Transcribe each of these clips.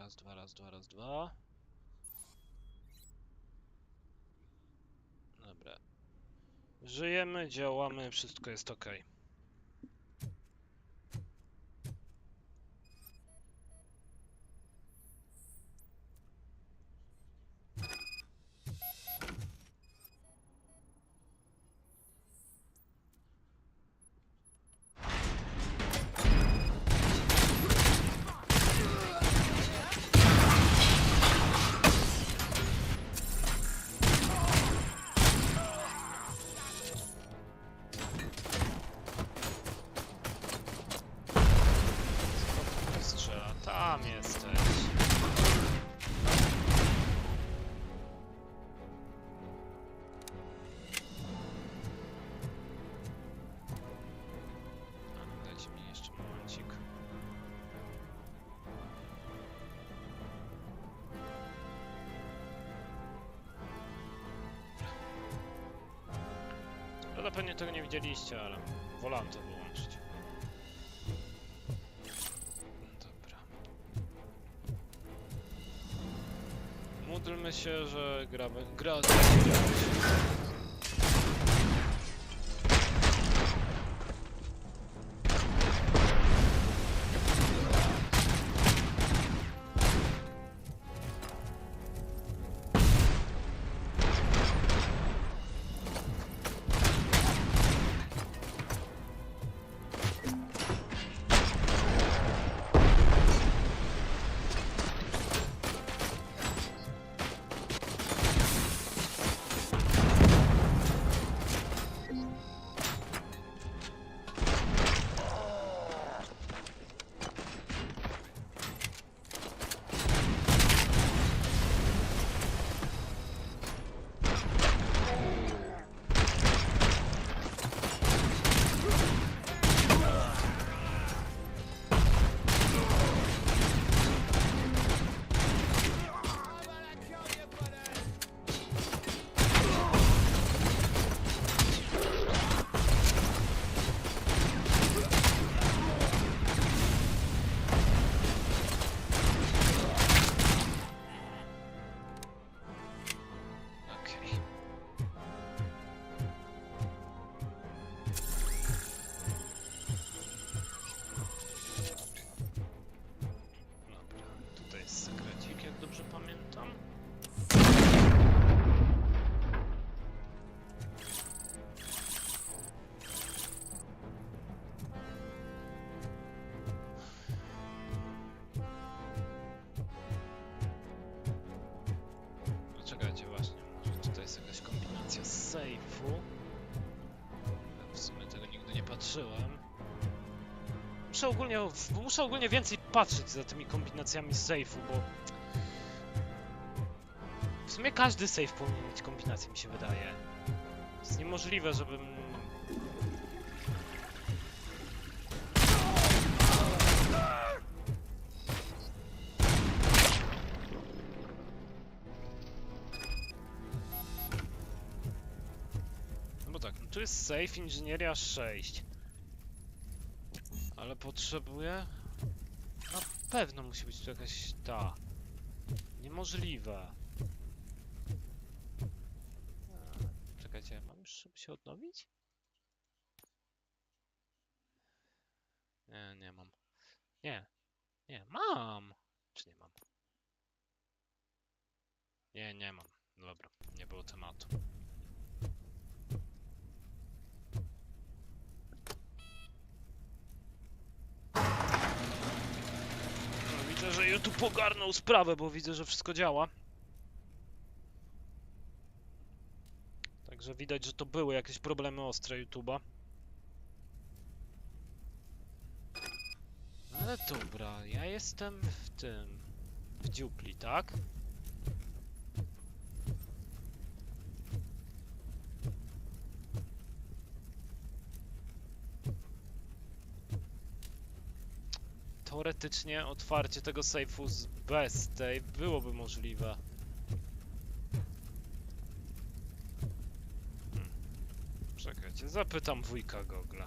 Raz, dwa, raz, dwa, raz, dwa. Dobra. Żyjemy, działamy, wszystko jest ok. Strzela, tam jesteś. Dajcie mi jeszcze momencik. Prawda, pewnie tego nie widzieliście, ale wolałem to wyłączyć. Dobra. Módlmy się, że gra... Dobrze pamiętam. No czekajcie, właśnie, może tutaj jest jakaś kombinacja z sejfu. W sumie tego nigdy nie patrzyłem. Muszę ogólnie więcej patrzeć za tymi kombinacjami z sejfu, bo w sumie każdy save powinien mieć kombinację, mi się wydaje. Jest niemożliwe, żebym... No bo tak, no tu jest save, inżynieria 6. Ale potrzebuję... Na pewno musi być tu jakaś ta... Niemożliwe. Czekajcie, mam już się odnowić? Nie, nie mam. Nie, mam! Czy nie mam? Nie mam. Dobra, nie było tematu. No, widzę, że YouTube ogarnął sprawę, bo widzę, że wszystko działa. Także widać, że to były jakieś problemy ostre YouTube'a. Ale dobra, ja jestem w tym... w dziupli, tak? Teoretycznie otwarcie tego sejfu bez tej byłoby możliwe. Czekajcie, zapytam wujka Gogla.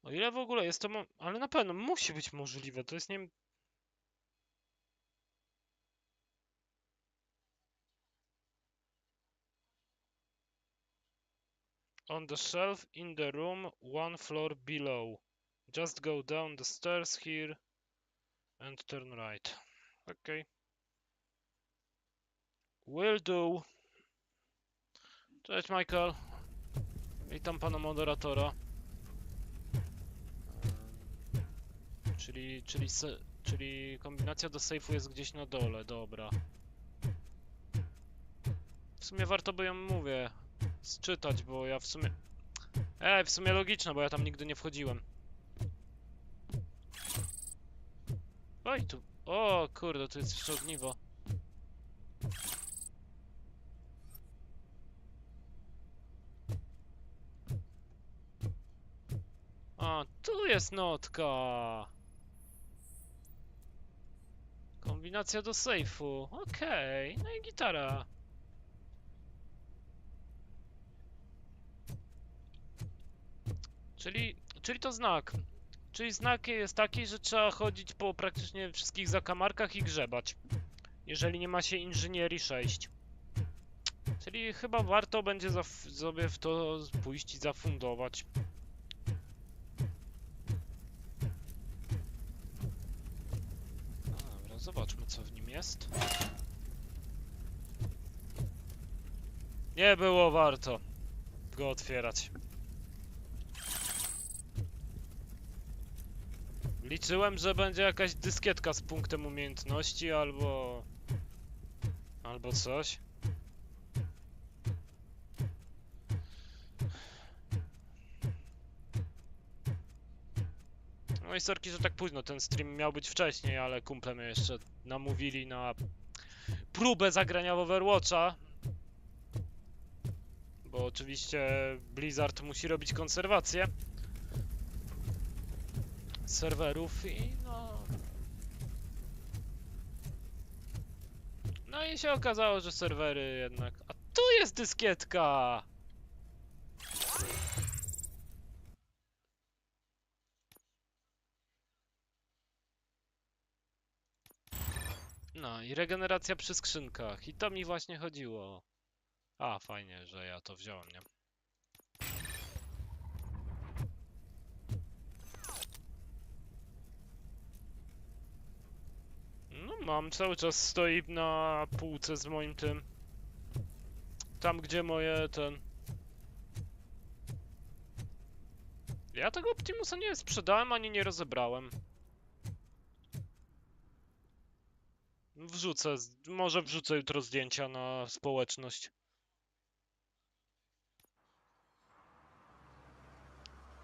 O ile w ogóle jest to ale na pewno musi być możliwe, to jest nie... On the shelf in the room, one floor below. Just go down the stairs here and turn right. Okay. Will do. Cześć Michael. Witam pana moderatora. Czyli kombinacja do sejfu jest gdzieś na dole, dobra. W sumie warto by ją, mówię, sczytać, bo ja w sumie... w sumie logiczne, bo ja tam nigdy nie wchodziłem. Oj, tu... O, kurde, tu jest jeszcze ogniwo. A, tu jest notka. Kombinacja do sejfu. Okej, no i gitara. Czyli to znak. Czyli znak jest taki, że trzeba chodzić po praktycznie wszystkich zakamarkach i grzebać. Jeżeli nie ma się inżynierii 6. Czyli chyba warto będzie sobie w to pójść i zafundować. Dobra, zobaczmy co w nim jest. Nie było warto go otwierać. Liczyłem, że będzie jakaś dyskietka z punktem umiejętności albo coś. No i sorki, że tak późno, ten stream miał być wcześniej, ale kumple mnie jeszcze namówili na próbę zagrania w Overwatcha. Bo oczywiście Blizzard musi robić konserwację serwerów i no... No i się okazało, że serwery jednak... A tu jest dyskietka! No i regeneracja przy skrzynkach. I to mi właśnie chodziło. A, fajnie, że ja to wziąłem, nie? No mam, cały czas stoi na półce z moim tym. Tam gdzie moje ten... Ja tego Optimusa nie sprzedałem ani nie rozebrałem. Może wrzucę jutro zdjęcia na społeczność.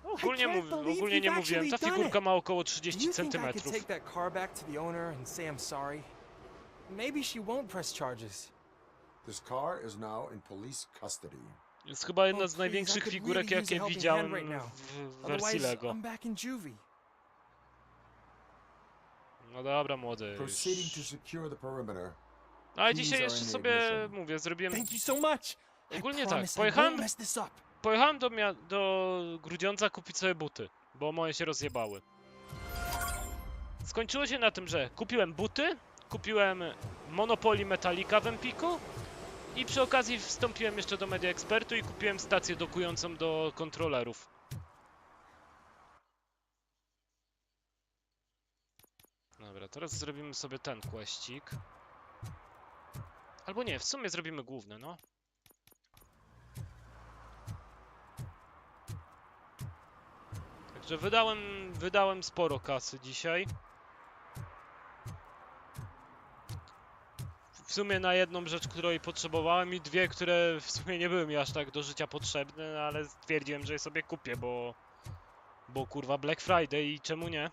Ogólnie nie mówiłem, ta figurka ma około 30 centymetrów. Jest chyba jedna z największych figurek, jakie widziałem w wersji Lego. No dobra, młody. Ale dzisiaj jeszcze sobie, mówię, zrobiłem... Ogólnie tak, pojechałem do Grudziądza kupić sobie buty, bo moje się rozjebały. Skończyło się na tym, że kupiłem buty, kupiłem Monopoly Metallica w Empiku i przy okazji wstąpiłem jeszcze do Media Expertu i kupiłem stację dokującą do kontrolerów. Dobra, teraz zrobimy sobie ten questik. Albo nie, w sumie zrobimy główny, no. Także wydałem sporo kasy dzisiaj. W sumie na jedną rzecz, której potrzebowałem i dwie, które w sumie nie były mi aż tak do życia potrzebne, ale stwierdziłem, że je sobie kupię, bo kurwa Black Friday i czemu nie?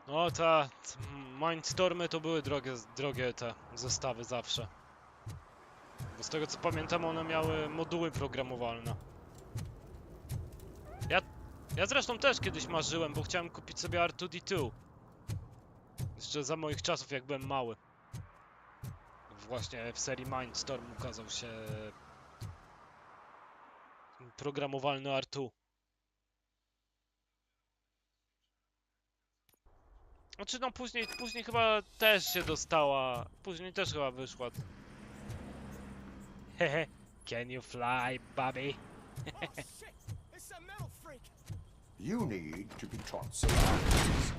No Mindstormy to były drogie te zestawy zawsze. Bo z tego co pamiętam, one miały moduły programowalne. Ja zresztą też kiedyś marzyłem, bo chciałem kupić sobie R2D2. Jeszcze za moich czasów, jak byłem mały. Właśnie w serii Mindstorm ukazał się programowalny R2. Znaczy no później chyba też się dostała. Później też chyba wyszła. Hehe. Can you fly, Bobby? You need to be taught some manners.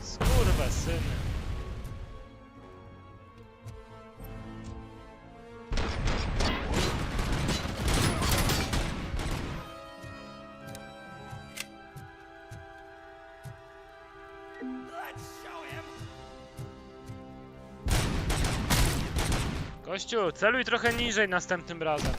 Skurwysyny. Kościół, celuj trochę niżej następnym razem.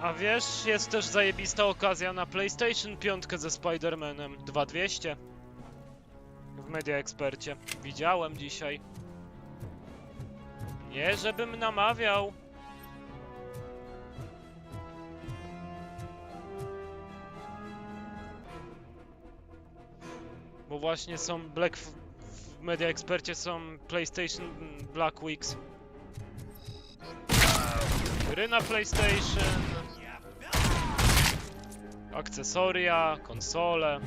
A wiesz, jest też zajebista okazja na PlayStation 5 ze Spider-Manem 2200 w Media Expercie. Widziałem dzisiaj. Nie, żebym namawiał. Bo właśnie są w Media Expercie są PlayStation Black Weeks. Gry na PlayStation, akcesoria, konsole.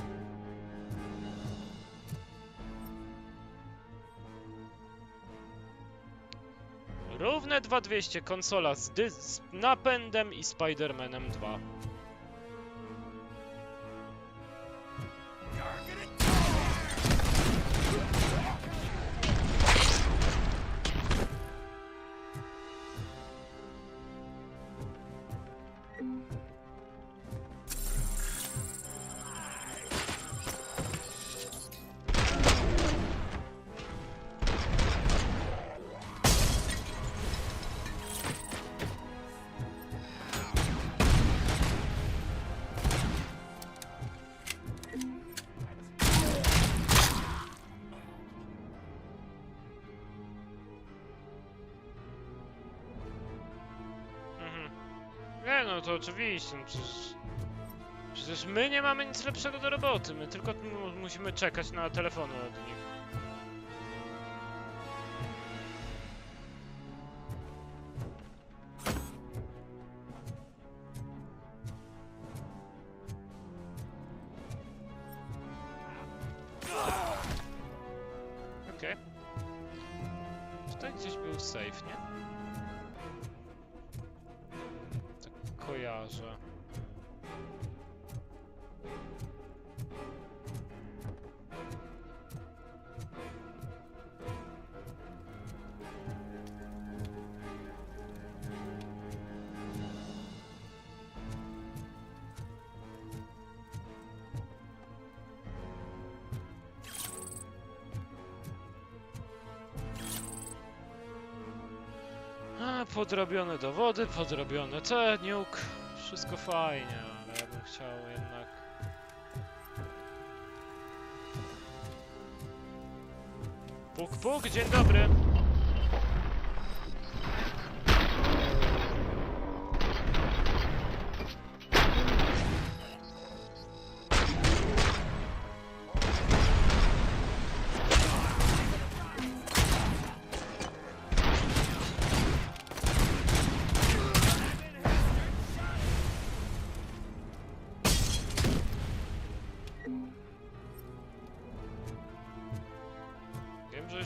Równe 2200, konsola z napędem i Spider-Manem 2. Nie no, to oczywiście, no przecież my nie mamy nic lepszego do roboty, my tylko musimy czekać na telefony od nich. Okej. Tutaj gdzieś był safe, nie? Kojarzę. Podrobione dowody, podrobione nuke. Wszystko fajnie, ale ja bym chciał jednak... Puk, puk, dzień dobry.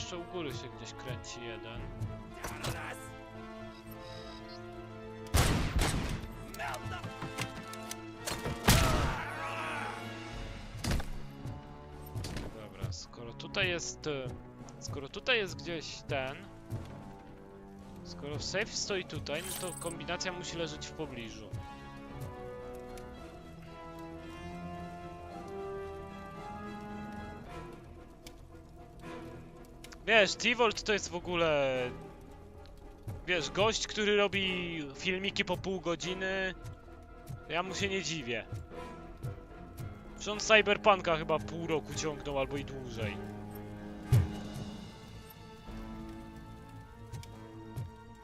jeszcze u góry się gdzieś kręci jeden. Dobra, skoro tutaj jest gdzieś ten, skoro safe stoi tutaj, no to kombinacja musi leżeć w pobliżu. Wiesz, T-Volt to jest w ogóle... Wiesz, gość, który robi filmiki po pół godziny... Ja mu się nie dziwię. Że on Cyberpunka chyba pół roku ciągnął, albo i dłużej.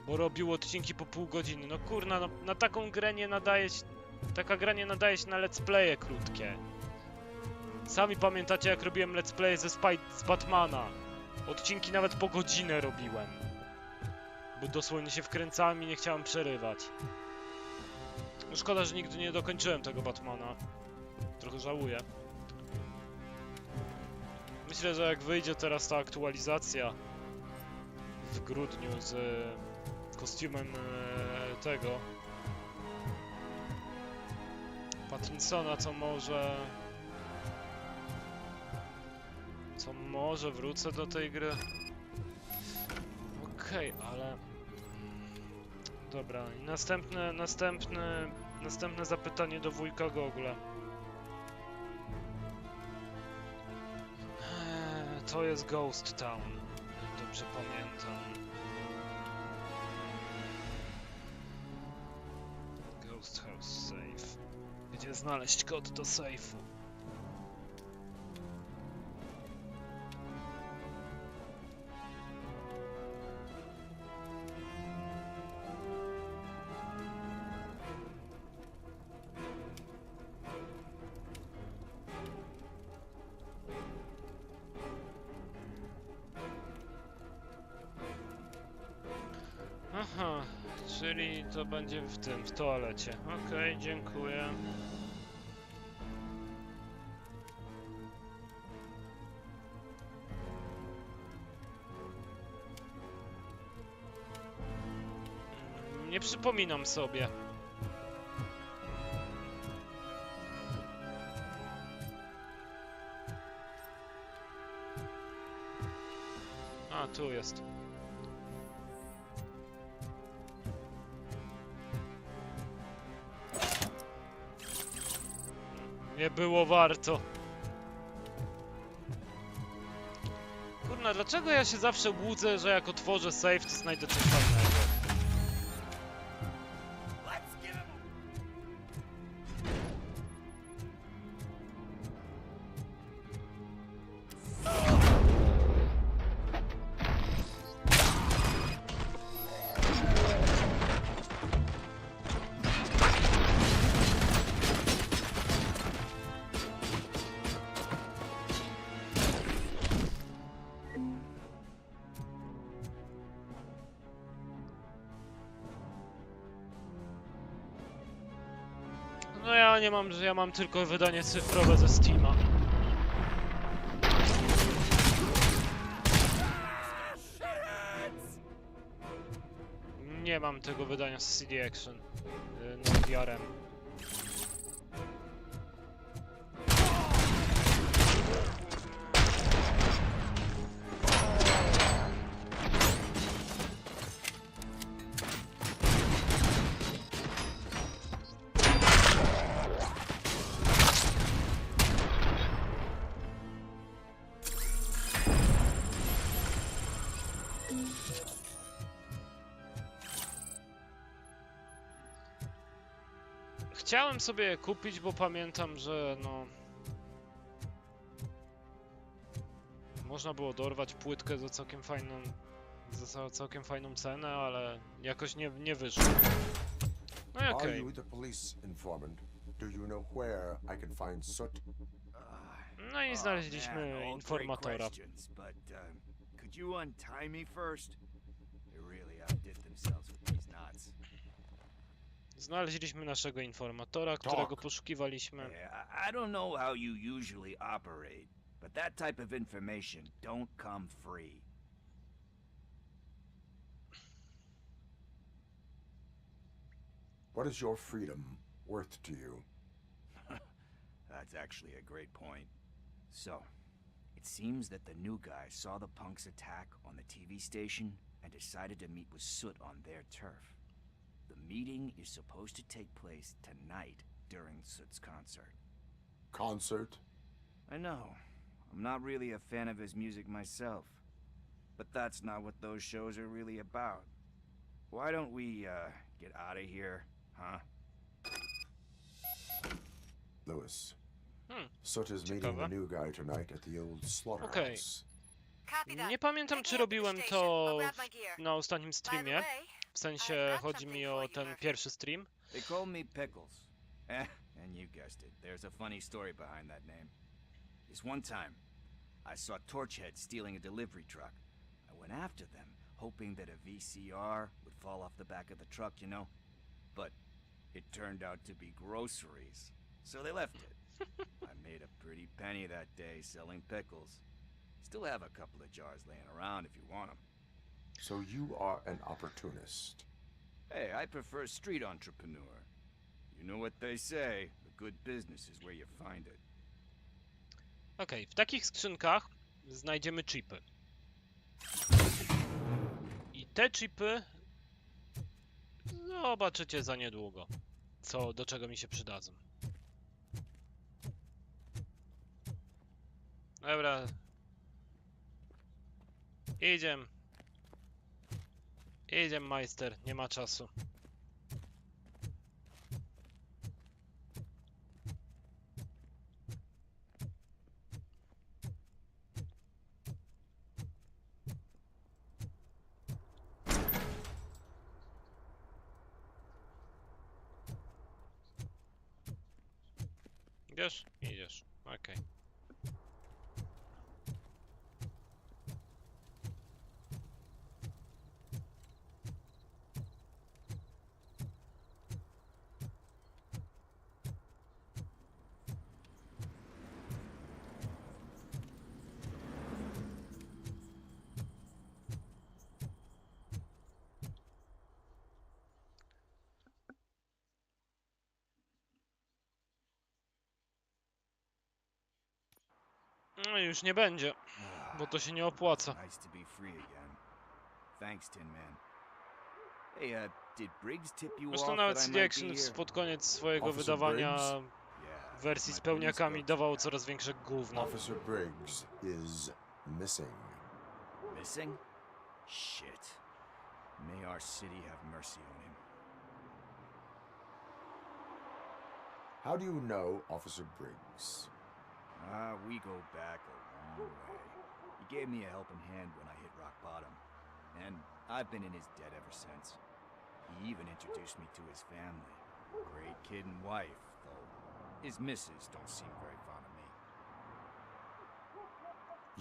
Bo robił odcinki po pół godziny. No kurna, no, na taką grę nie nadaje się... Taka gra nie nadaje się na let's playe krótkie. Sami pamiętacie, jak robiłem let's play z Batmana. Odcinki nawet po godzinę robiłem. Bo dosłownie się wkręcałem i nie chciałem przerywać. No szkoda, że nigdy nie dokończyłem tego Batmana. Trochę żałuję. Myślę, że jak wyjdzie teraz ta aktualizacja w grudniu z kostiumem tego Pattinsona, co może wrócę do tej gry. Okej, ale... Dobra, i następne zapytanie do wujka Gogla. To jest Ghost Town, jak dobrze pamiętam. Ghost House Safe. Gdzie znaleźć kod do safe'u? Aha, czyli to będzie w toalecie. Okej, dziękuję. Nie przypominam sobie. A, tu jest. Nie było warto. Kurna, dlaczego ja się zawsze łudzę, że jak otworzę safe, to znajdę coś fajnego? No ja nie mam, że ja mam tylko wydanie cyfrowe ze Steama. Nie mam tego wydania z CD Action. No DRM. Chciałem sobie je kupić, bo pamiętam, że no... Można było dorwać płytkę za całkiem fajną cenę, ale jakoś nie wyszło. No i Are okej. you the police informant? Do you know where I can find Soot? No i znaleźliśmy Man, all great informatora. questions, but could you untie me first? They really outdid themselves with these knots. Znaleźliśmy naszego informatora, którego poszukiwaliśmy. I don't know how you usually operate, but that type of information don't come free. What is your freedom worth to you? That's actually a great point. So, it seems that the new guy saw the punks attack on the TV station and decided to meet with Soot on their turf. The meeting is supposed to take place tonight during Soot's concert. Concert? I know. I'm not really a fan of his music myself. But that's not what those shows are really about. Why don't we, get out of here, huh? Lewis. Soot is meeting Ciekawe. the new guy tonight at the old slaughterhouse. Nie pamiętam, czy robiłem to na ostatnim streamie. W sensie chodzi mi o ten pierwszy stream. They call me Pickles. And you guessed it, there's a funny story behind that name. This one time, I saw Torchhead stealing a delivery truck. I went after them, hoping that a VCR would fall off the back of the truck, you know? But it turned out to be groceries, so they left it. I made a pretty penny that day selling pickles. Still have a couple of jars laying around if you want them. So you are an opportunist. Hey, I prefer street entrepreneur. You know what they say, the good business is where you find it. Okej, w takich skrzynkach znajdziemy chipy. I te chipy zobaczycie za niedługo, do czego mi się przydadzą. Dobra. Idziemy. Idziemy, majster, nie ma czasu. Idziesz? Idziesz. Okej. No już nie będzie, bo to się nie opłaca. Nice to be free again. Thanks, Tin Man. Hey, did Briggs tip you Zresztą off nawet that I CD might be Action here? pod koniec swojego Officer wydawania Briggs? Yeah, w wersji my z pełniakami police dawało folks. coraz większe gówno. Officer Briggs is missing. Missing? Shit. May our city have mercy on him. How do you know Officer Briggs? We go back a long way. He gave me a helping hand when I hit rock bottom, and I've been in his debt ever since. He even introduced me to his family. Great kid and wife, though his missus don't seem very fond of me.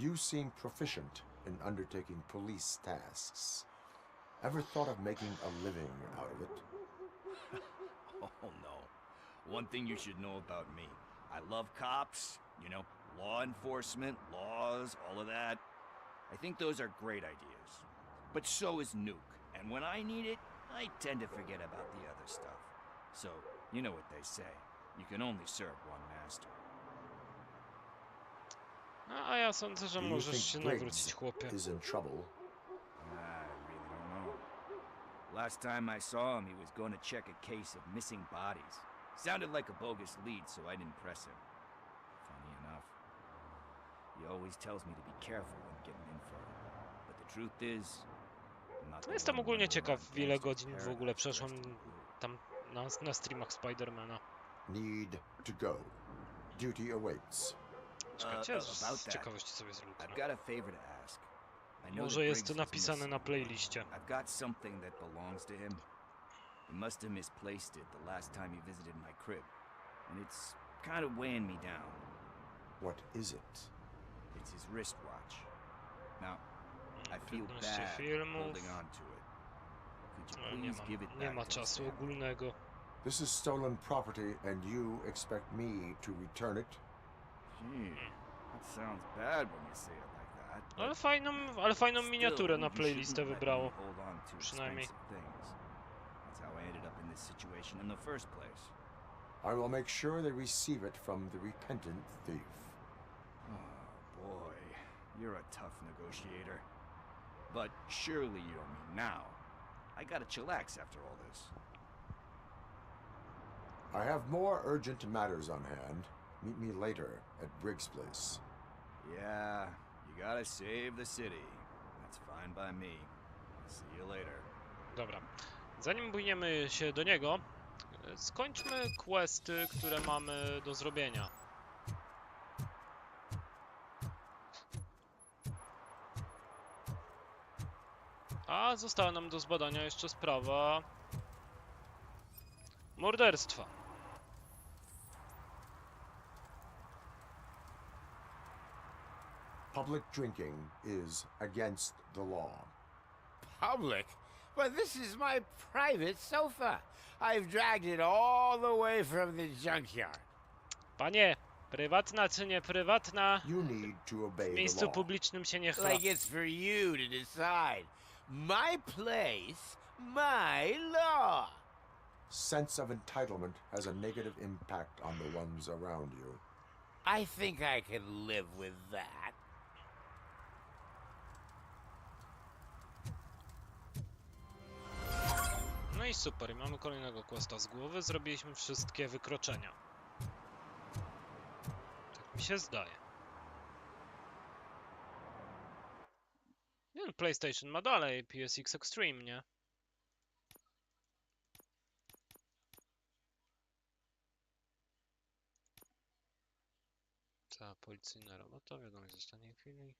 You seem proficient in undertaking police tasks. Ever thought of making a living out of it? Oh no. One thing you should know about me. I love cops, you know, law enforcement, laws, all of that. I think those are great ideas. But so is Nuke, and when I need it, I tend to forget about the other stuff. So, you know what they say. You can only serve one master. A ja sądzę, że Do you możesz się think nawrócić, Briggs chłopie. is in trouble? I really don't know. Last time I saw him, he was going to check a case of missing bodies. Sounded like a bogus lead, so I didn't press him. Funny enough. He always tells me to be careful when getting info. But the truth is, I'm not the Jestem one ogólnie running ciekaw, around ile gangster's godzin w ogóle paradise przeszłem dressed in blue. tam na streamach Spidermana. Need to go. Duty awaits. Czekajcie, about z that, ciekawości sobie I've zróbmy. got a favor to ask. I know Może that jest Briggs to was napisane na missing. playliście. I've got something that belongs to him. He must have misplaced it the last time he visited my crib, and it's kind of weighing me down. What is it? It's his wristwatch. Now, I feel 15 bad filmów. holding on to it. Could you No, nie please give it nie back ma to his czasu family? ogólnego. This is stolen property, and you expect me to return it? Gee, that sounds bad when you say it like that. but Ale fajną still, miniaturę na you playlistę shouldn't let me wybrało. hold on to Przynajmniej. expensive things. That's how I ended up in this this situation in the first place. I will make sure they receive it from the repentant thief. Oh boy, you're a tough negotiator. But surely you don't mean now. I gotta chillax after all this. I have more urgent matters on hand. Meet me later at Briggs' place. Yeah, you gotta save the city. That's fine by me. See you later. Dobra. Zanim płyniemy się do niego, skończmy questy, które mamy do zrobienia. A została nam do zbadania jeszcze sprawa morderstwa. Public drinking is against the law. Public? But this is my private sofa. I've dragged it all the way from the junkyard. Panie, prywatna czy nie prywatna, You need to w obey the miejscu law. publicznym się nie chwla. Like it's for you to decide. My place, my law. Sense of entitlement has a negative impact on the ones around you. I think I can live with that. No i super, mamy kolejnego questa z głowy, zrobiliśmy wszystkie wykroczenia. Tak mi się zdaje. Nie, no, PlayStation ma dalej PSX Extreme, nie? Ta policyjna robota, wiadomość zostanie chwili.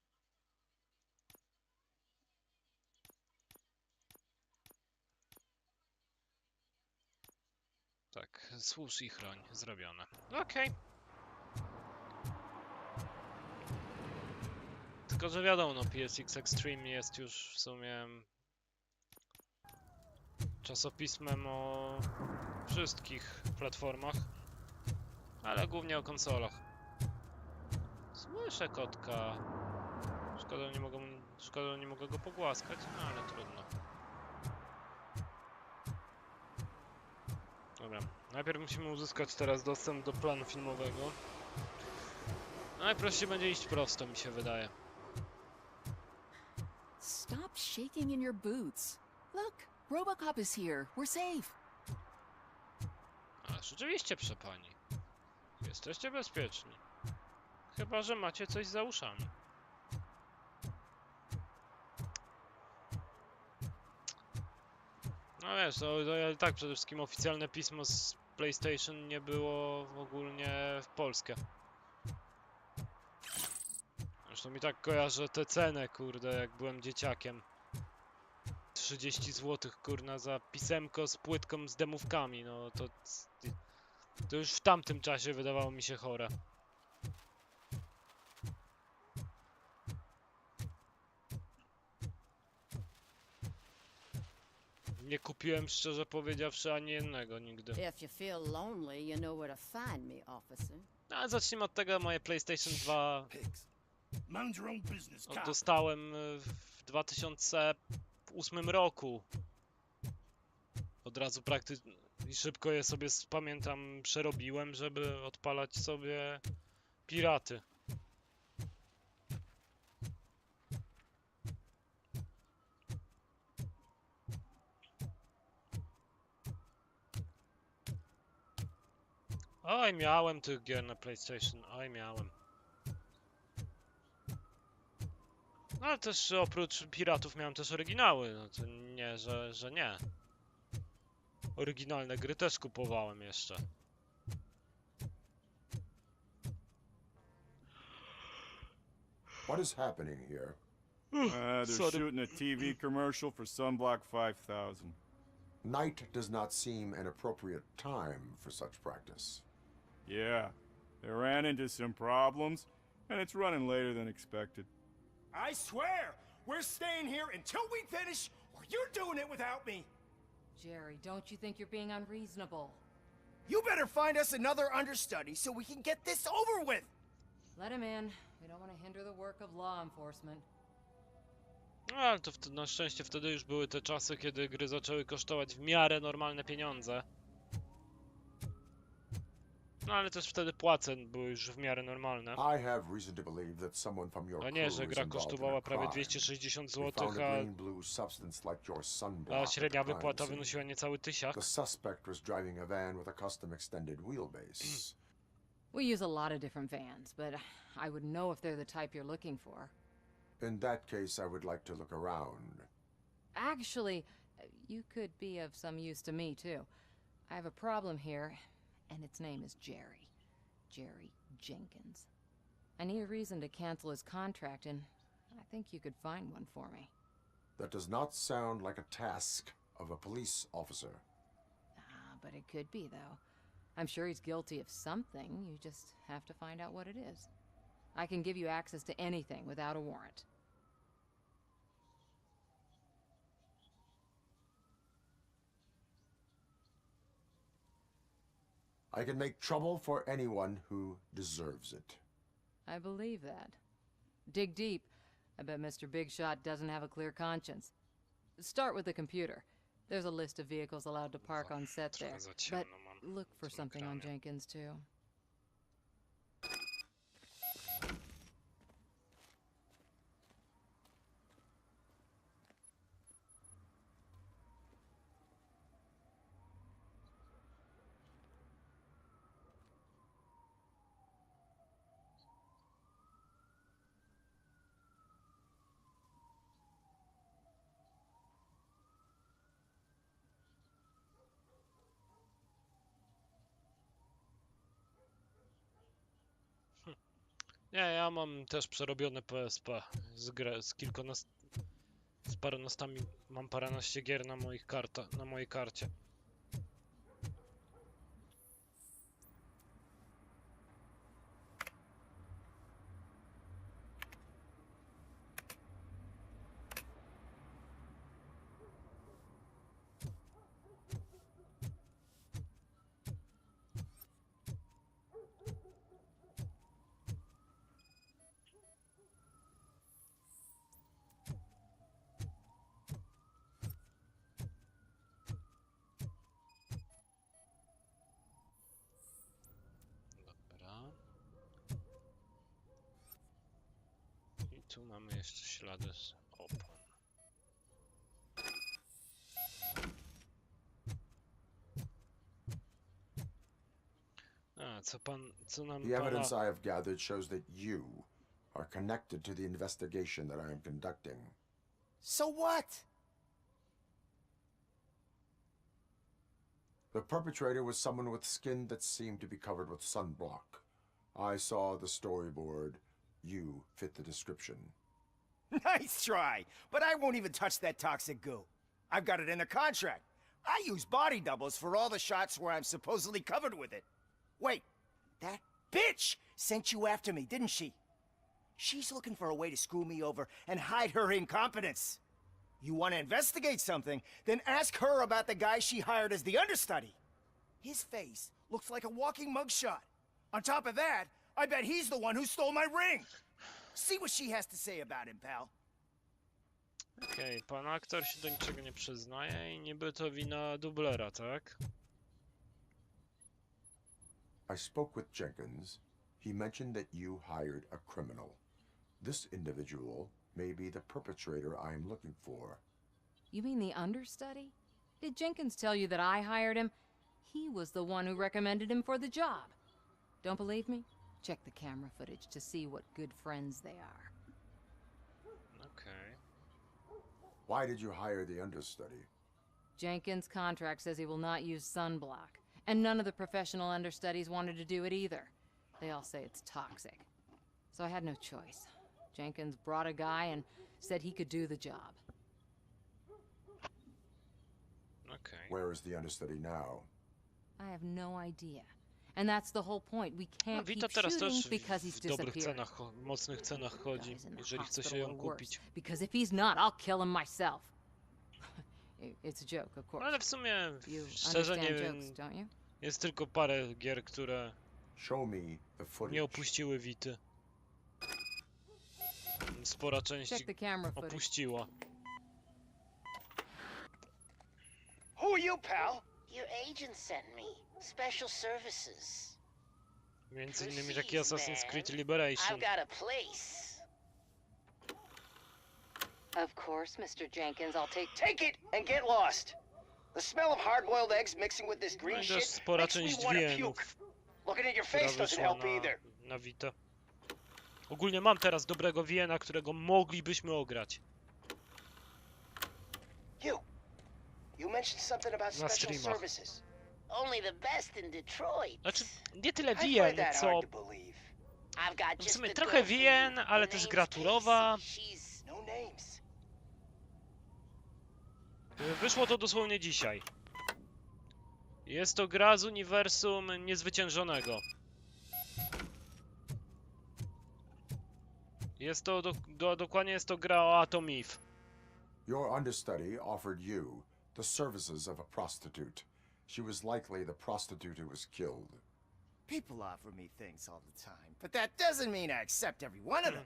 Tak, służ i chroń, zrobione. Okej. Tylko, że wiadomo, no PSX Extreme jest już w sumie czasopismem o wszystkich platformach, ale głównie o konsolach. Słyszę kotka. Szkoda, nie mogę go pogłaskać, no ale trudno. Dobra, najpierw musimy uzyskać teraz dostęp do planu filmowego. Najprościej będzie iść prosto, mi się wydaje. Stop shaking in your boots. Look, RoboCop is here. We're safe. A rzeczywiście, proszę pani. Jesteście bezpieczni. Chyba że macie coś za uszami. No wiesz, to ja tak przede wszystkim oficjalne pismo z PlayStation nie było ogólnie w Polskę. Zresztą mi tak kojarzę te ceny, kurde, jak byłem dzieciakiem. 30 zł, kurna, za pisemko z płytką z demówkami, no to już w tamtym czasie wydawało mi się chore. Nie kupiłem, szczerze powiedziawszy, ani jednego nigdy. If you feel lonely, you know where to find me, officer. No, ale zacznijmy od tego, moje PlayStation 2 Pigs. Mind your own business, cop. dostałem w 2008 roku. Od razu praktycznie szybko je sobie, pamiętam, przerobiłem, żeby odpalać sobie piraty. Oj, miałem tych gier na PlayStation, oj, miałem. No, ale też oprócz piratów miałem też oryginały, no to nie, że nie. Oryginalne gry też kupowałem jeszcze. What is happening here? They're Sorry. shooting a TV commercial for Sunblock 5000. Night does not seem an appropriate time for such practice. Yeah, they ran into some problems, and it's running later than expected. I swear, we're staying here until we finish, or you're doing it without me. Jerry, don't you think you're being unreasonable? You better find us another understudy so we can get this over with. Let him in. We don't want to hinder the work of law enforcement. No, ale to na szczęście wtedy już były te czasy, kiedy gry zaczęły kosztować w miarę normalne pieniądze. No ale też wtedy płace były już w miarę normalne. I have reason to believe that someone from your A crew nie, is że gra involved in kosztowała a prawie crime. 260 We zł, found a green-blue substance like your a sunblock średnia at the crime wypłata scene. wynosiła niecały tysiak. The suspect was driving a van with a custom extended wheelbase. We use a lot of different vans, but I wouldn't know if they're the type you're looking for. In that case, I would like to look around. Actually, you could be of some use to me, too. I have a problem here, and its name is Jerry. Jerry Jenkins. I need a reason to cancel his contract, and I think you could find one for me. That does not sound like a task of a police officer. But it could be, though. I'm sure he's guilty of something. You just have to find out what it is. I can give you access to anything without a warrant. I can make trouble for anyone who deserves it. I believe that. Dig deep. I bet Mr. Big Shot doesn't have a clear conscience. Start with the computer. There's a list of vehicles allowed to park on set there. But look for something on Jenkins, too. Nie, ja mam też przerobione PSP z paręnastami, mam paręnaście gier na na mojej karcie. I tu mamy jeszcze ślady z opon. A, co nam The evidence pana... I have gathered shows that you are connected to the investigation that I am conducting. So what? The perpetrator was someone with skin that seemed to be covered with sunblock. I saw the storyboard. You fit the description. Nice try, but I won't even touch that toxic goo. I've got it in the contract. I use body doubles for all the shots where I'm supposedly covered with it. Wait, that bitch sent you after me, didn't she? She's looking for a way to screw me over and hide her incompetence. You want to investigate something, then ask her about the guy she hired as the understudy. His face looks like a walking mugshot. On top of that, I bet he's the one who stole my ring. See what she has to say about him, pal. Okej, pan aktor się do niczego nie przyznaje i niby to wina dublera, tak? I spoke with Jenkins. He mentioned that you hired a criminal. This individual may be the perpetrator I am looking for. You mean the understudy? Did Jenkins tell you that I hired him? He was the one who recommended him for the job. Don't believe me? Check the camera footage to see what good friends they are. Okej. Why did you hire the understudy? Jenkins' contract says he will not use sunblock, and none of the professional understudies wanted to do it either. They all say it's toxic. So I had no choice. Jenkins brought a guy and said he could do the job. Okej. Where is the understudy now? I have no idea. And that's the whole point. We No, can't Vita keep teraz shooting też because he's w dobrych disappeared. cenach, mocnych cenach chodzi, Guy's in the jeżeli chce się hospital ją or worse, kupić. because if he's not, I'll kill him myself. It's a joke, of No, course. ale w sumie, You szczerze nie understand wiem, jokes, don't you? jest tylko parę gier, które Show me the footage. nie opuściły Vity. spora część Check the camera footage. opuściła. Who are you, pal? Your agent sent me. Special services. Między innymi taki Proceed, Assassin's man. Creed Liberation. I've got a place. Of course, Mr. Jenkins, I'll take... Take it and get lost. The smell of hard-boiled eggs mixing with this No green i też shit spora makes me część want to wienów, puke. Looking at your która face doesn't wyszła help either. na Vita. Ogólnie mam teraz dobrego wiena, którego moglibyśmy ograć. You mentioned something about Na special streamach. services. Only the best in Detroit. Znaczy, nie tyle I wien, find that co... hard to believe. I've got W just sumie the trochę girl for you. wien, ale Her też name's gra turowa. Casey. She's... No names. Wyszło to dosłownie dzisiaj. Jest to gra z uniwersum niezwyciężonego. Jest to dokładnie jest to gra o Atom Eve. Your understudy offered you the services of a prostitute. She was likely the prostitute who was killed. People offer me things all the time, but that doesn't mean I accept every one of them.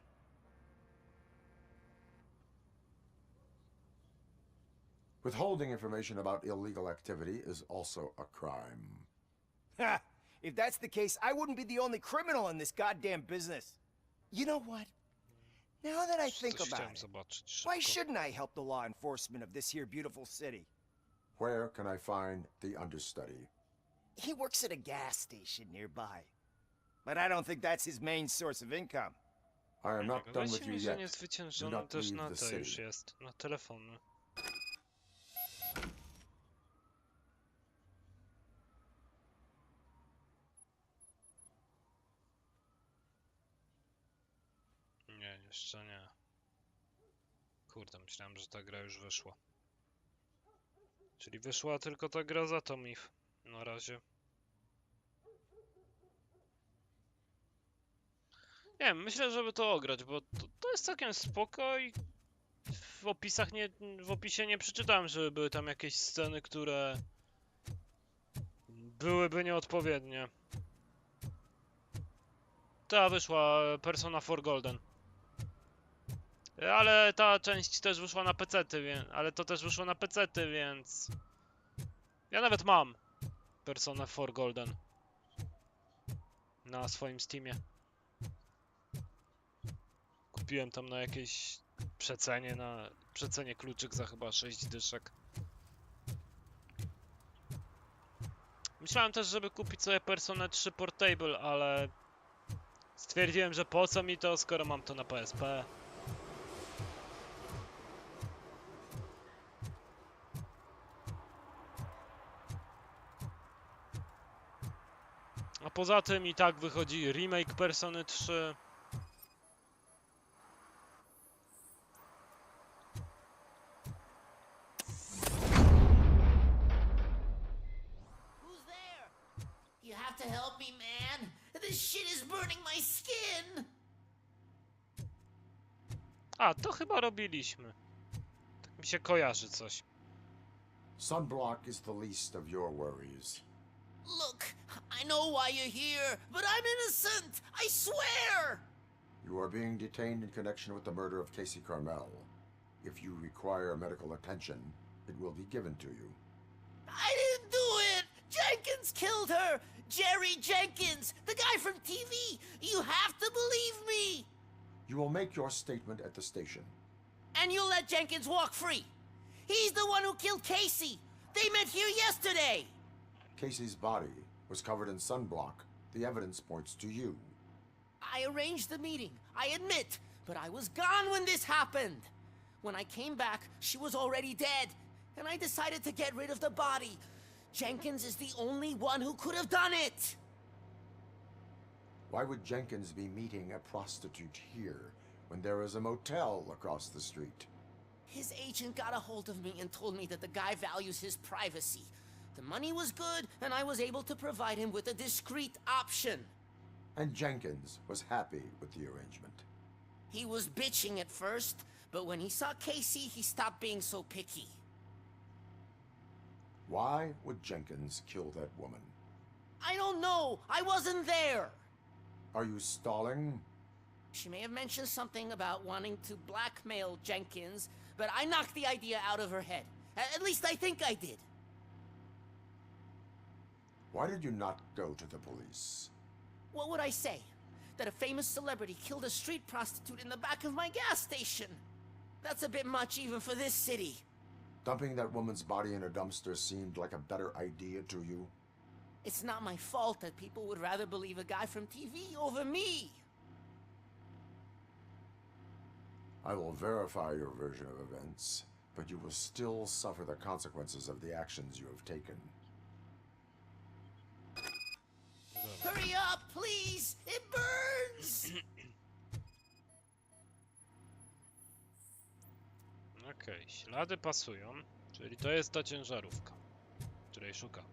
Withholding information about illegal activity is also a crime. Ha! If that's the case, I wouldn't be the only criminal in this goddamn business. You know what? Now that I think Coś about chciałem it, zobaczyć why szybko. shouldn't I help the law enforcement of this here beautiful city? Where can I find the understudy? He works at a gas station nearby. But I don't think that's his main source of income. I am not done with Wydaje you mi się, że yet. niezwyciężony Do not też leave na the te city. już jest. Na telefony. Nie, jeszcze nie. Kurde, myślałem, że ta gra już wyszła. Czyli wyszła tylko ta gra za Atom Eve. Na razie. Nie wiem, myślę, żeby to ograć, bo to jest całkiem spoko i w opisach w opisie nie przeczytałem, żeby były tam jakieś sceny, które byłyby nieodpowiednie. Ta wyszła Persona 4 Golden. Ale ta część też wyszła na PC-ty, ale to też wyszło na PC-ty, więc... Ja nawet mam Persona 4 Golden na swoim Steamie. Kupiłem tam na jakieś przecenie kluczyk za chyba 6 dyszek. Myślałem też, żeby kupić sobie Personę 3 Portable, ale stwierdziłem, że po co mi to, skoro mam to na PSP. A poza tym i tak wychodzi remake Persony 3. Who's there? You have to help me, man. This shit is burning my skin. A, to chyba robiliśmy. Tak mi się kojarzy coś. Sunblock is the least of your worries. Look, I know why you're here, but I'm innocent. I swear. You are being detained in connection with the murder of Casey Carmel. If you require medical attention, it will be given to you. I didn't do it. Jenkins killed her. Jerry Jenkins, the guy from TV. You have to believe me. You will make your statement at the station. And you'll let Jenkins walk free. He's the one who killed Casey. They met here yesterday. Casey's body was covered in sunblock. The evidence points to you. I arranged the meeting, I admit, but I was gone when this happened. When I came back, she was already dead, and I decided to get rid of the body. Jenkins is the only one who could have done it. Why would Jenkins be meeting a prostitute here when there is a motel across the street? His agent got a hold of me and told me that the guy values his privacy. The money was good, and I was able to provide him with a discreet option. And Jenkins was happy with the arrangement. He was bitching at first, but when he saw Casey, he stopped being so picky. Why would Jenkins kill that woman? I don't know. I wasn't there. Are you stalling? She may have mentioned something about wanting to blackmail Jenkins, but I knocked the idea out of her head. At least I think I did. Why did you not go to the police? What would I say? That a famous celebrity killed a street prostitute in the back of my gas station? That's a bit much even for this city. Dumping that woman's body in a dumpster seemed like a better idea to you? It's not my fault that people would rather believe a guy from TV over me. I will verify your version of events, but you will still suffer the consequences of the actions you have taken. Hurry up, please! It burns! Okej, ślady pasują, czyli to jest ta ciężarówka, której szukam.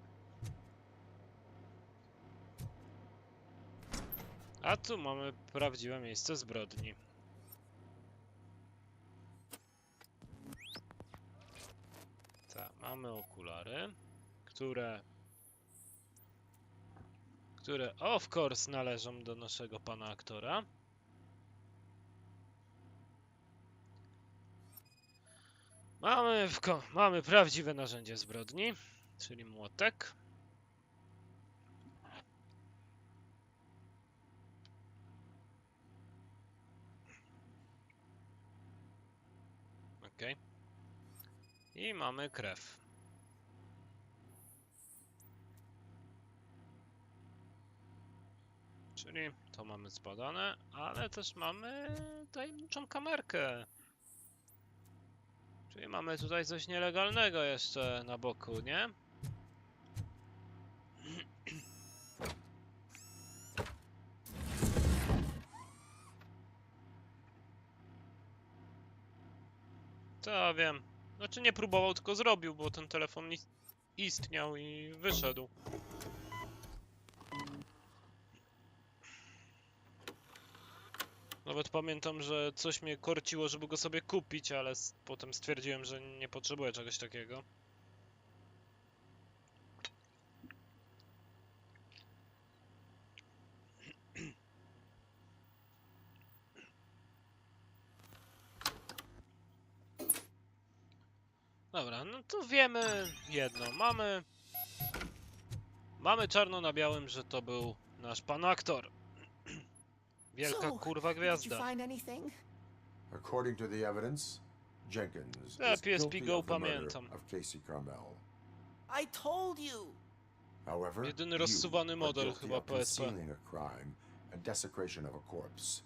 A tu mamy prawdziwe miejsce zbrodni. Tak, mamy okulary, które of course należą do naszego pana aktora. Mamy prawdziwe narzędzie zbrodni, czyli młotek. Okej. I mamy krew. Czyli to mamy zbadane, ale też mamy tajemniczą kamerkę. Czyli mamy tutaj coś nielegalnego jeszcze na boku, nie? To wiem. Znaczy nie próbował, tylko zrobił, bo ten telefon istniał i wyszedł. Nawet pamiętam, że coś mnie korciło, żeby go sobie kupić, ale potem stwierdziłem, że nie potrzebuję czegoś takiego. Dobra, no to wiemy jedno. Mamy czarno na białym, że to był nasz pan aktor. Wielka kurwa gwiazda. According to the evidence, Jenkins is PSP guilty Go of the murder pamiętam. of Casey Carmel. I told you. However, Jedyny you rozsuwany are model guilty chyba of PSP. concealing a crime and desecration of a corpse.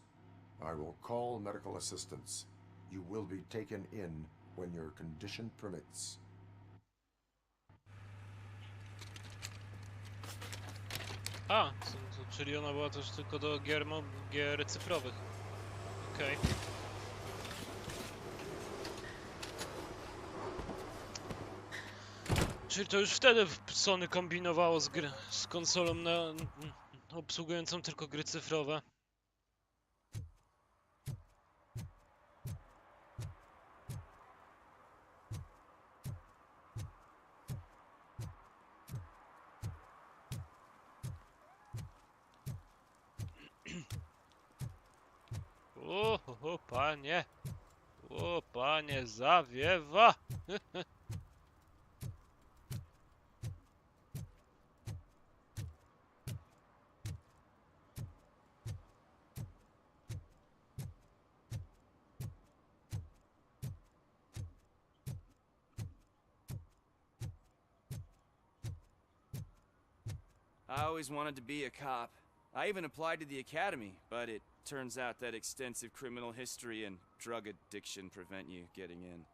I will call medical assistance. You will be taken in when your condition permits. A, czyli ona była też tylko do gier cyfrowych. Okej. Czyli to już wtedy Sony kombinowało z konsolą obsługującą tylko gry cyfrowe. O, panie! O, panie, zawiewa! I always wanted to be a cop. I even applied to the academy, but it turns out that extensive criminal history and drug addiction prevent you getting in.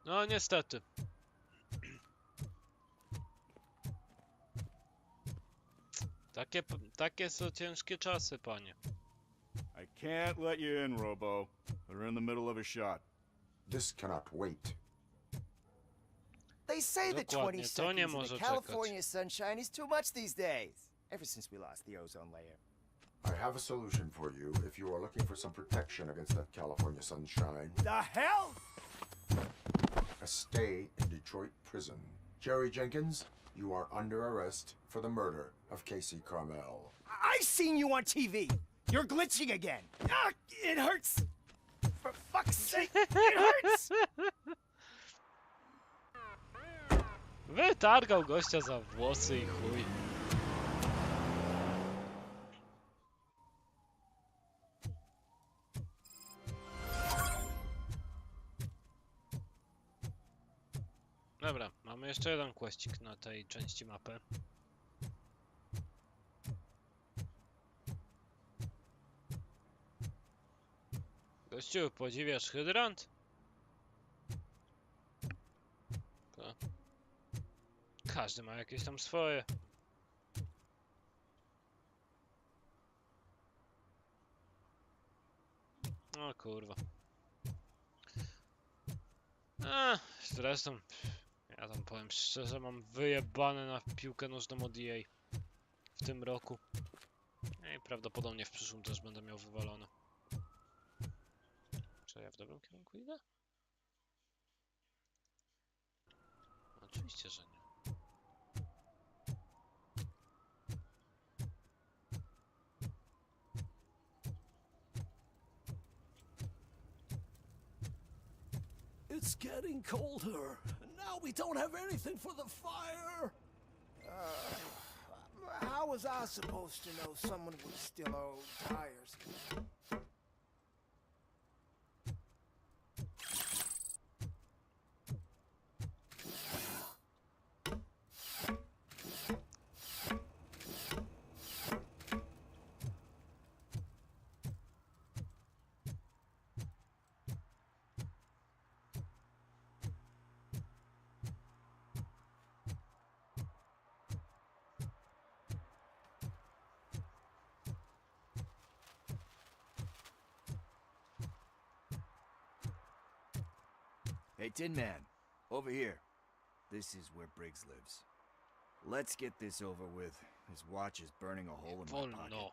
No niestety. Takie są ciężkie czasy, panie. I can't let you in, Robo. We're in the middle of a shot. This cannot wait. They say that Dokładnie, 20 to nie seconds in może the czekać. California sunshine is too much these days. Ever since we lost the ozone layer. I have a solution for you if you are looking for some protection against that California sunshine. The hell? A stay in Detroit prison. Jerry Jenkins, you are under arrest for the murder of Casey Carmel. I seen you on TV. You're glitching again. Ah, it hurts. For fuck's sake, it hurts. Wytargał gościa za włosy i chuj. Dobra, mamy jeszcze jeden questik na tej części mapy. Gościu, podziwiasz hydrant? To... Każdy ma jakieś tam swoje. O kurwa. Zresztą, ja tam powiem szczerze, mam wyjebane na piłkę nożną od EA w tym roku. I prawdopodobnie w przyszłym też będę miał wywalone. Czy ja w dobrym kierunku idę? Oczywiście, że nie. It's getting colder, and now we don't have anything for the fire. How was I supposed to know someone would steal our old tires? Hey, Tin Man, over here. This is where Briggs lives. Let's get this over with. His watch is burning a hole in my pocket. Wolno.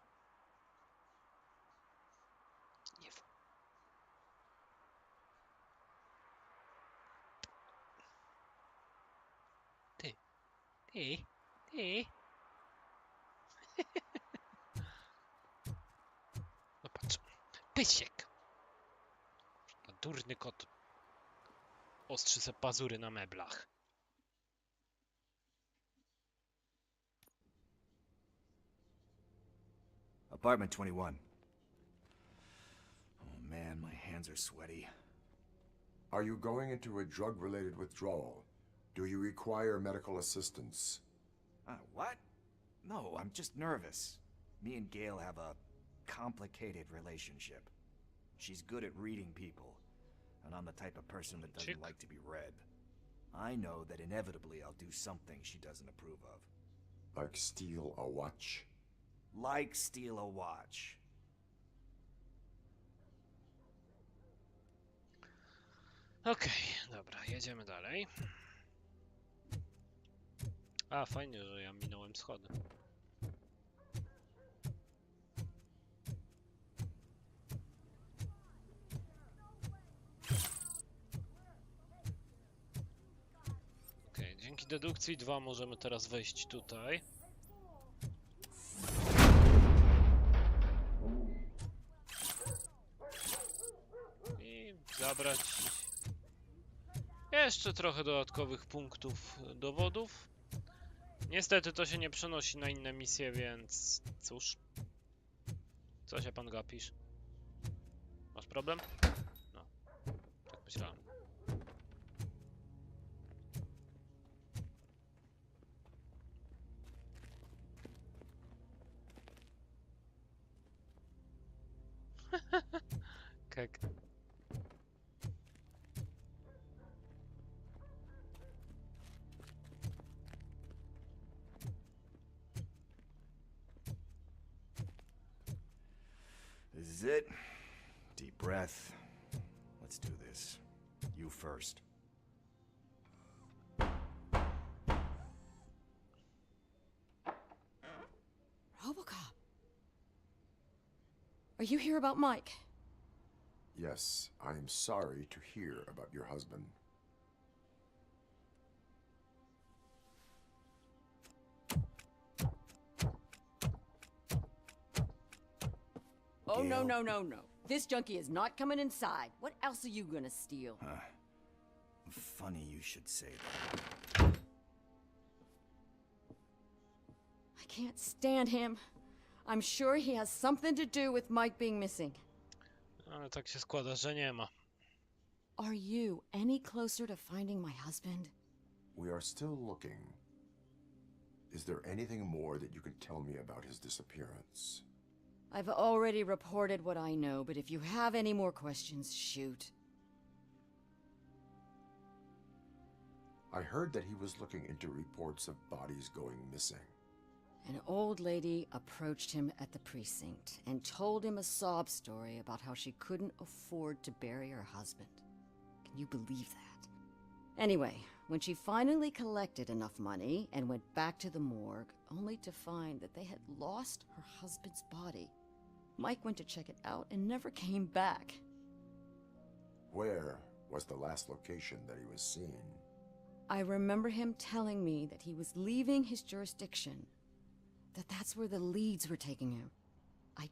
Ty. No patrz. Pysiek. To durny kot. Ostrzy se pazury na meblach. Apartment 21. Oh man, my hands are sweaty. Are you going into a drug-related withdrawal? Do you require medical assistance? What? No, I'm just nervous. Me and Gail have a complicated relationship. She's good at reading people, and I'm the type of person that doesn't like to be read. I know that inevitably I'll do something she doesn't approve of. Like steal a watch? Like steal a watch. Okej, dobra, jedziemy dalej. A, fajnie, że ja minąłem schody. Okej, dzięki dedukcji 2 możemy teraz wejść tutaj. I zabrać jeszcze trochę dodatkowych punktów dowodów. Niestety to się nie przenosi na inne misje, więc cóż. Co się pan gapisz? Masz problem? No, tak myślałem. Kek. This is it. Deep breath. Let's do this. You first. RoboCop. Are you here about Mike? Yes, I am sorry to hear about your husband. No, no, Gale? no, no, no. This junkie is not coming inside. What else are you gonna steal? Funny you should say that. I can't stand him. I'm sure he has something to do with Mike being missing. Ale tak się składa, że nie ma. Are you any closer to finding my husband? We are still looking. Is there anything more that you can tell me about his disappearance? I've already reported what I know, but if you have any more questions, shoot. I heard that he was looking into reports of bodies going missing. An old lady approached him at the precinct and told him a sob story about how she couldn't afford to bury her husband. Can you believe that? Anyway, when she finally collected enough money and went back to the morgue, only to find that they had lost her husband's body, Mike went to check it out and never came back. Where was the last location that he was seen? I remember him telling me that he was leaving his jurisdiction, that's where the leads were taking him. I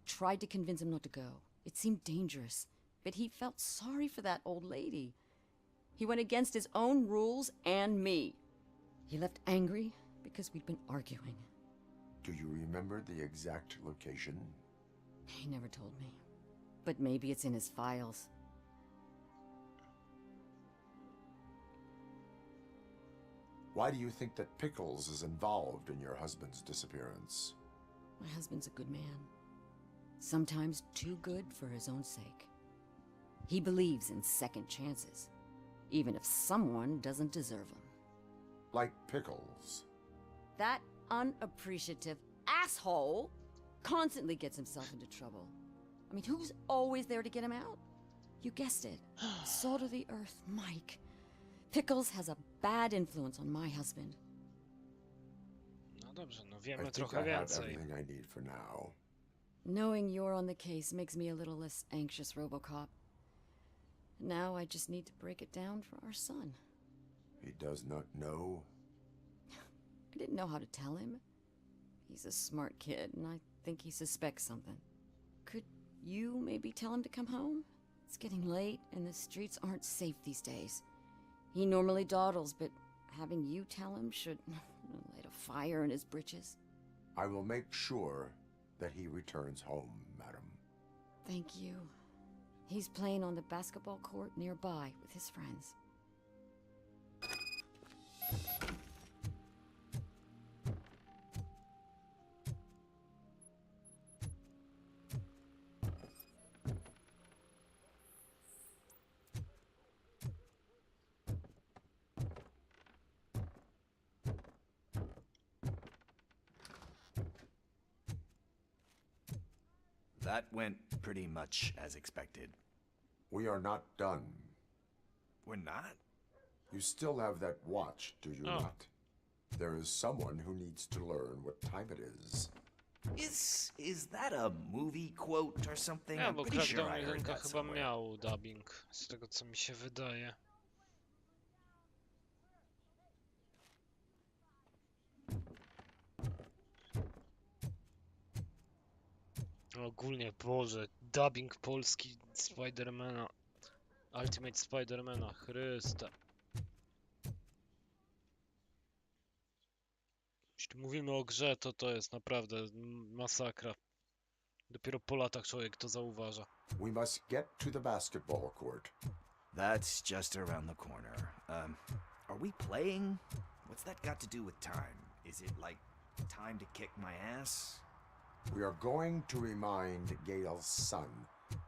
tried to convince him not to go. It seemed dangerous, but he felt sorry for that old lady. He went against his own rules and me. He left angry because we'd been arguing. Do you remember the exact location? He never told me, but maybe it's in his files. Why do you think that Pickles is involved in your husband's disappearance? My husband's a good man. Sometimes too good for his own sake. He believes in second chances, even if someone doesn't deserve them. Like Pickles. That unappreciative asshole constantly gets himself into trouble. I mean, who's always there to get him out? You guessed it. Salt of the earth, Mike. Pickles has a bad influence on my husband. No dobrze, no I wiemy think trochę I have więcej. everything I need for now. Knowing you're on the case makes me a little less anxious, RoboCop. Now I just need to break it down for our son. He does not know? I didn't know how to tell him. He's a smart kid, and I think he suspects something. Could you maybe tell him to come home? It's getting late, and the streets aren't safe these days. He normally dawdles, but having you tell him should light a fire in his britches. I will make sure that he returns home, madam. Thank you. He's playing on the basketball court nearby with his friends. That went pretty much as expected. We are not done. We're not? You still have that watch, do you Oh. not? There is someone who needs to learn what time it is. Is that a movie quote or something? Ja, I'm bo pretty sure Crackdown I heard 1 that chyba somewhere. miał dubbing, z tego co mi się wydaje. Ogólnie, Boże, dubbing polski Spidermana, Ultimate Spidermana, Chryste. Jeśli mówimy o grze, to jest naprawdę masakra. Dopiero po latach człowiek to zauważa. We must get to the basketball court. That's just around the corner. Are we playing? What's that got to do with time? Is it like time to kick my ass? We are going to remind Gale's son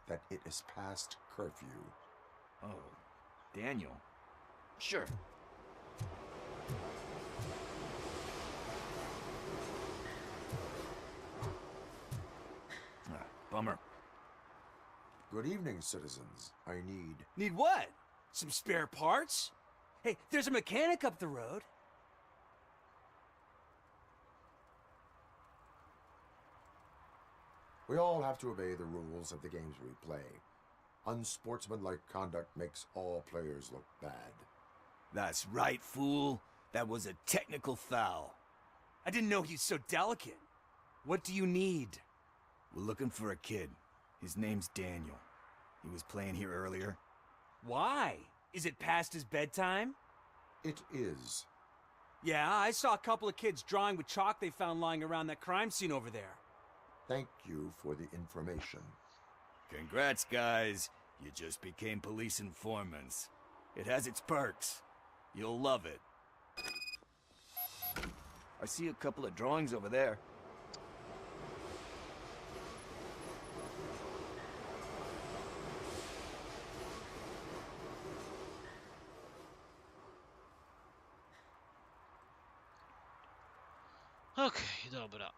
that it is past curfew. Oh, Daniel. Sure. Bummer. Good evening, citizens. I need... Need what? Some spare parts? Hey, there's a mechanic up the road. We all have to obey the rules of the games we play. Unsportsmanlike conduct makes all players look bad. That's right, fool. That was a technical foul. I didn't know he's so delicate. What do you need? We're looking for a kid. His name's Daniel. He was playing here earlier. Why? Is it past his bedtime? It is. Yeah, I saw a couple of kids drawing with chalk they found lying around that crime scene over there. Thank you for the information. Congrats, guys. You just became police informants. It has its perks. You'll love it. I see a couple of drawings over there. Okej, dobra.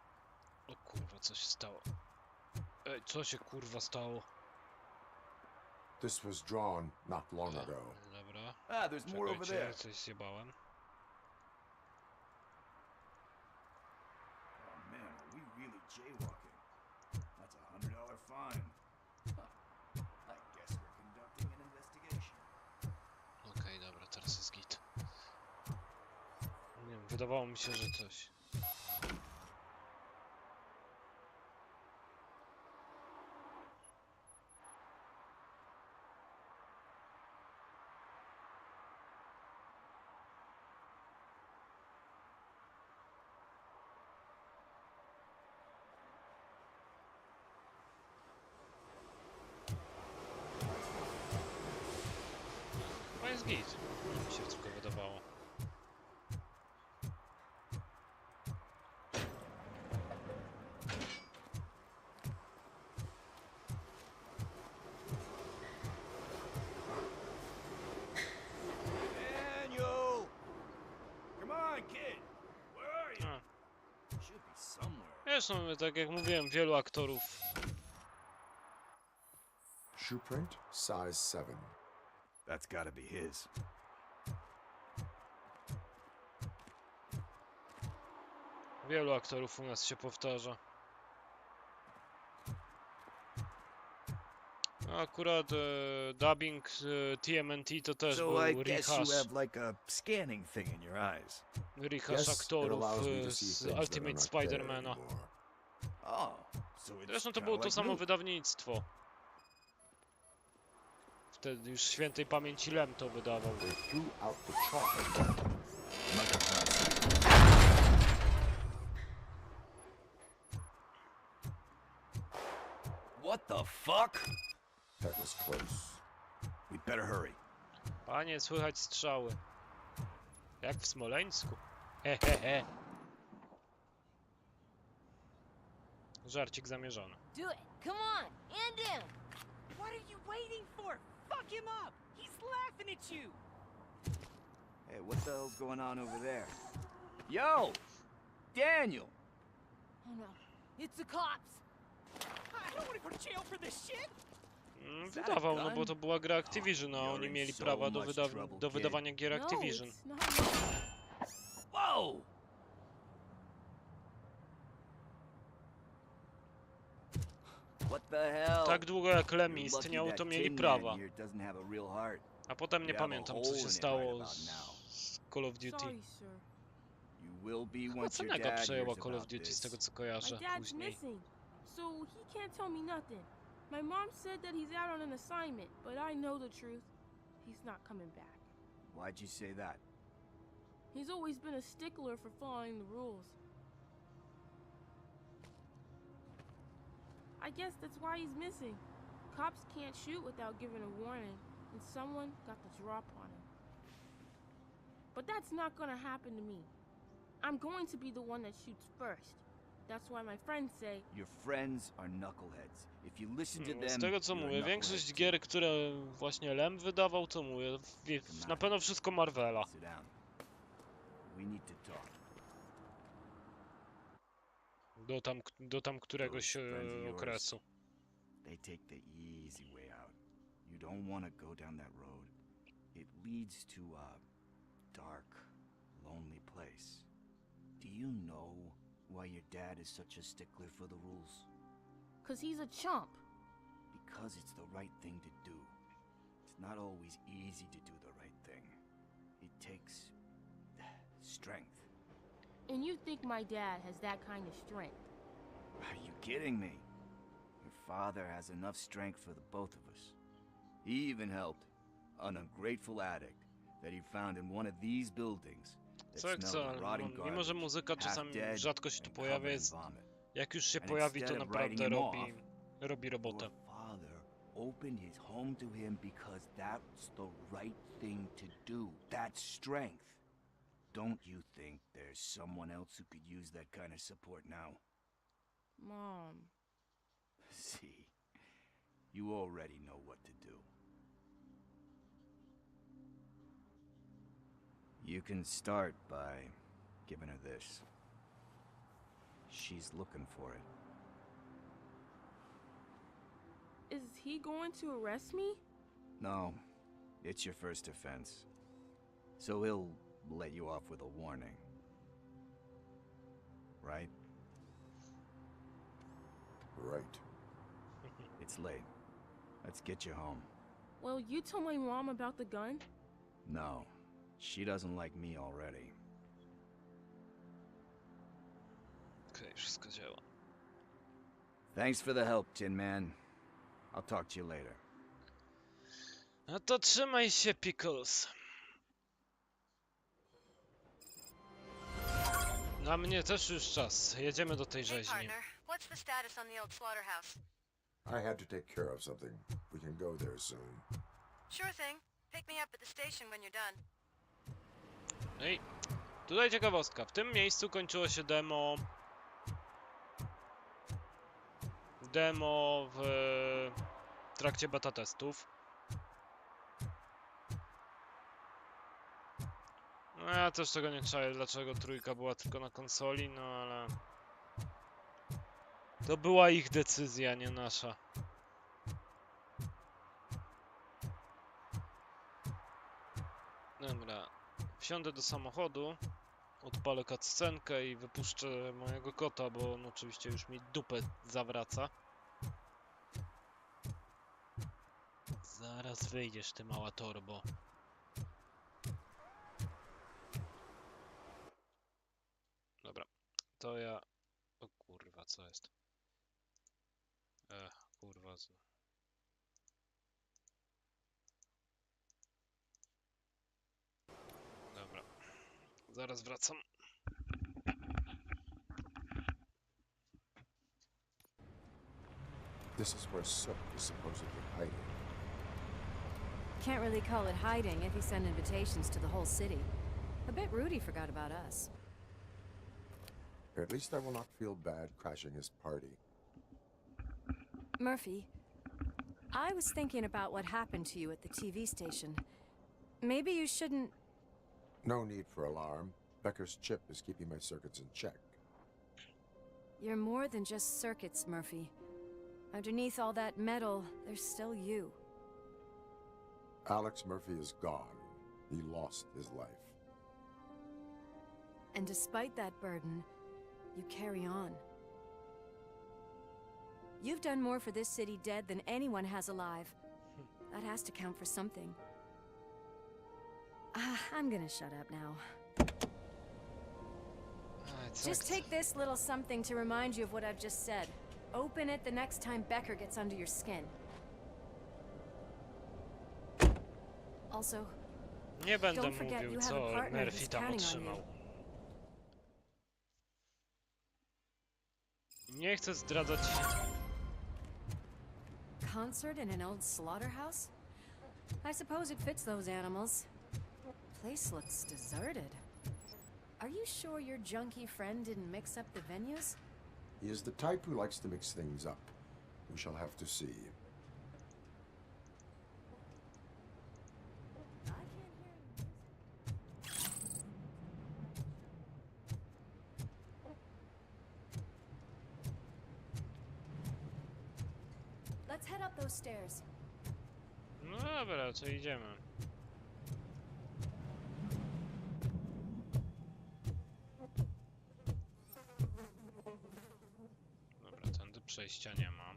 O kurwa, co się stało? Ej, co się kurwa stało? This was drawn not long ago. Dobra. Ah, there's more over Czekajcie, there. coś zjebałem. Oh man, are we really jaywalking? That's $100 fine. Huh. I guess we're conducting an investigation. Okej, dobra, teraz jest git. Nie wiem, wydawało mi się, że coś. No jest git. Mi się tylko wydawało. Daniel! Come on, kid! Where are you? Should be somewhere. Zresztą, tak jak mówiłem, wielu aktorów. Shoe print, size 7. That's gotta be his. Wielu aktorów u nas się powtarza. Akurat dubbing TMNT to też So był I guess you rehash. have like a scanning thing in your eyes. Rehash Yes, it aktorów allows me to see z things that are Ultimate not there Spider-Mana. anymore. Oh, so it's Zresztą to kinda było to like samo Luke. wydawnictwo. Wtedy już świętej pamięci Lem to wydawał. They threw out the chalk. What the fuck? That was close. We'd better hurry. Panie, słychać strzały. Jak w Smoleńsku. Hehehe. Żarcik zamierzony. Do it. Come on. End him. What are you waiting for? Fuck him up. He's laughing at you. Hey, what the hell's going on over there? Yo! Daniel! Oh no. It's the cops. I don't want to go to jail for this shit. Wydawał, no bo to była gra Activision, a oni mieli prawa do wydawania gier Activision. No, it's not. Whoa! What the hell? Tak długo jak Lem You're istniał, lucky to that mieli Tin Man prawa. here doesn't have a real heart. A potem nie You have a pamiętam, co hole się in it stało right about z now. Call of Duty. Sorry, sir. You will be Chyba once your Cenega dad przejęła hears Call of about Duty, z this. tego co My kojarzę dad's później. missing, so he can't tell me nothing. My mom said that he's out on an assignment, but I know the truth. He's not coming back. Why'd you say that? He's always been a stickler for following the rules. I guess that's why he's missing. Cops can't shoot without giving a warning, and someone got the drop on him. But that's not gonna happen to me. I'm going to be the one that shoots first. That's why my friends say... Your friends are knuckleheads. If you listen to them, Z tego co you're a mówię, knucklehead większość too. gier, które właśnie Lem wydawał, to mówię, na pewno wszystko Marvela. Sit down. We need to talk. Do tam któregoś Those friends of yours, okresu. They take the easy way out. You don't want to go down that road. It leads to a dark, lonely place. Do you know why your dad is such a stickler for the rules? 'Cause he's a chump. Because it's the right thing to do. It's not always easy to do the right thing. It takes strength. And you think my dad has that kind of strength? Are you kidding me? Your father has enough strength for the both of us. He even helped an ungrateful addict that he found in one of these buildings that Co jak co, smelled of no, rotting mimo że garbage, muzyka half czasami dead rzadko się tu and pojawia, covered in jest, vomit. jak już się And pojawi, to instead of naprawdę writing him robi robotę. Your father opened his home to him because that's the right thing to do. That's strength. Don't you think there's someone else who could use that kind of support now? Mom. See, you already know what to do. You can start by giving her this. She's looking for it. Is he going to arrest me? No, it's your first offense. So he'll let you off with a warning. Right? Right. It's late. Let's get you home. Well, you told my mom about the gun? No, she doesn't like me already. Okej, wszystko działa. Thanks for the help, Tin Man. I'll talk to you later. No to trzymaj się, Pickles. Na mnie też już czas. Jedziemy do tej rzeźni. Partner, what's the status on the old slaughterhouse? I had to take care of something. We can go there soon. Sure thing. Pick me up at the station when you're done. No i tutaj ciekawostka. W tym miejscu kończyło się demo w trakcie beta testów. No ja też tego nie czaję, dlaczego trójka była tylko na konsoli, no ale to była ich decyzja, nie nasza. Dobra, wsiądę do samochodu, odpalę cutscenkę i wypuszczę mojego kota, bo on oczywiście już mi dupę zawraca. Zaraz wyjdziesz, ty mała torbo. Dobra, to ja... O kurwa, co jest? Kurwa... Dobra, zaraz wracam. This is where Sook is supposedly hiding. Can't really call it hiding if he sent invitations to the whole city. I bet Rudy forgot about us. At least I will not feel bad crashing his party. Murphy, I was thinking about what happened to you at the TV station. Maybe you shouldn't... No need for alarm. Becker's chip is keeping my circuits in check. You're more than just circuits, Murphy. Underneath all that metal, there's still you. Alex Murphy is gone. He lost his life. And despite that burden, you carry on. You've done more for this city dead than anyone has alive. That has to count for something. I'm gonna shut up now. Just take this little something to remind you of what I've just said. Open it the next time Becker gets under your skin. Also, nie będę don't forget mówił, you have co a partner Murphy who's tam counting on otrzymał. you. Nie chcę zdradzać... Concert in an old slaughterhouse? I suppose it fits those animals. Place looks deserted. Are you sure your junkie friend didn't mix up the venues? He is the type who likes to mix things up. We shall have to see. Let's head up those stairs. No dobra, to idziemy. Dobra, tędy przejścia nie ma.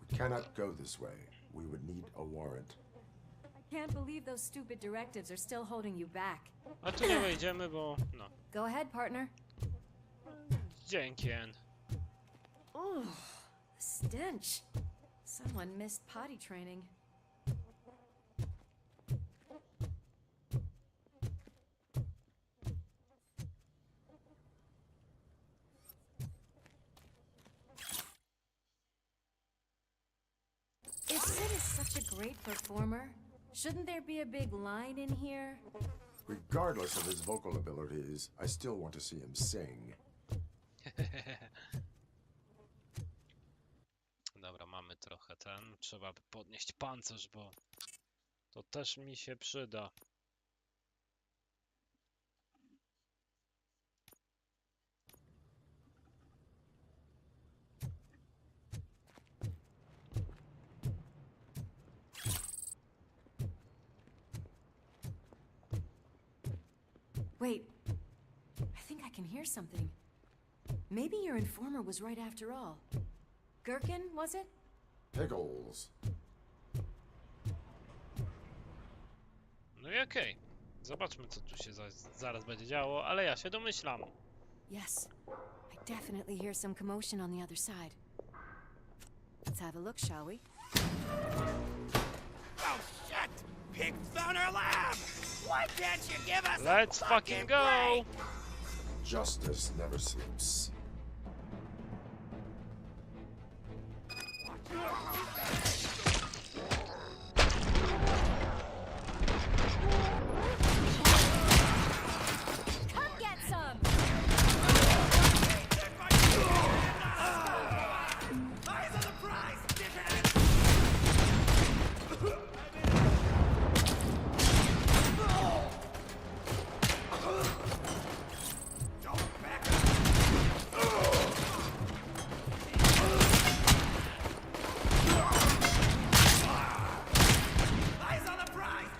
We cannot go this way. We would need a warrant. I can't believe those stupid directives are still holding you back. A tu nie wejdziemy, bo... no. Go ahead, partner. Dzięki, Ann. Ooh, stench. Someone missed potty training. If Sid is such a great performer, shouldn't there be a big line in here? Regardless of his vocal abilities, I still want to see him sing. Dobra, mamy trochę ten. Trzeba by podnieść pancerz, bo to też mi się przyda. Wait, I think I can hear something. Maybe your informer was right after all. Gherkin, was it? Pickles. No i okej. Zobaczmy, co tu się zaraz będzie działo, ale ja się domyślam. Yes, I definitely hear some commotion on the other side. Let's have a look, shall we? Oh, shit! Pig's found our lab! Why can't you give us Let's a fucking go! break? Justice never sleeps. Come get some! Eyes on the prize! Don't back Eyes on the prize!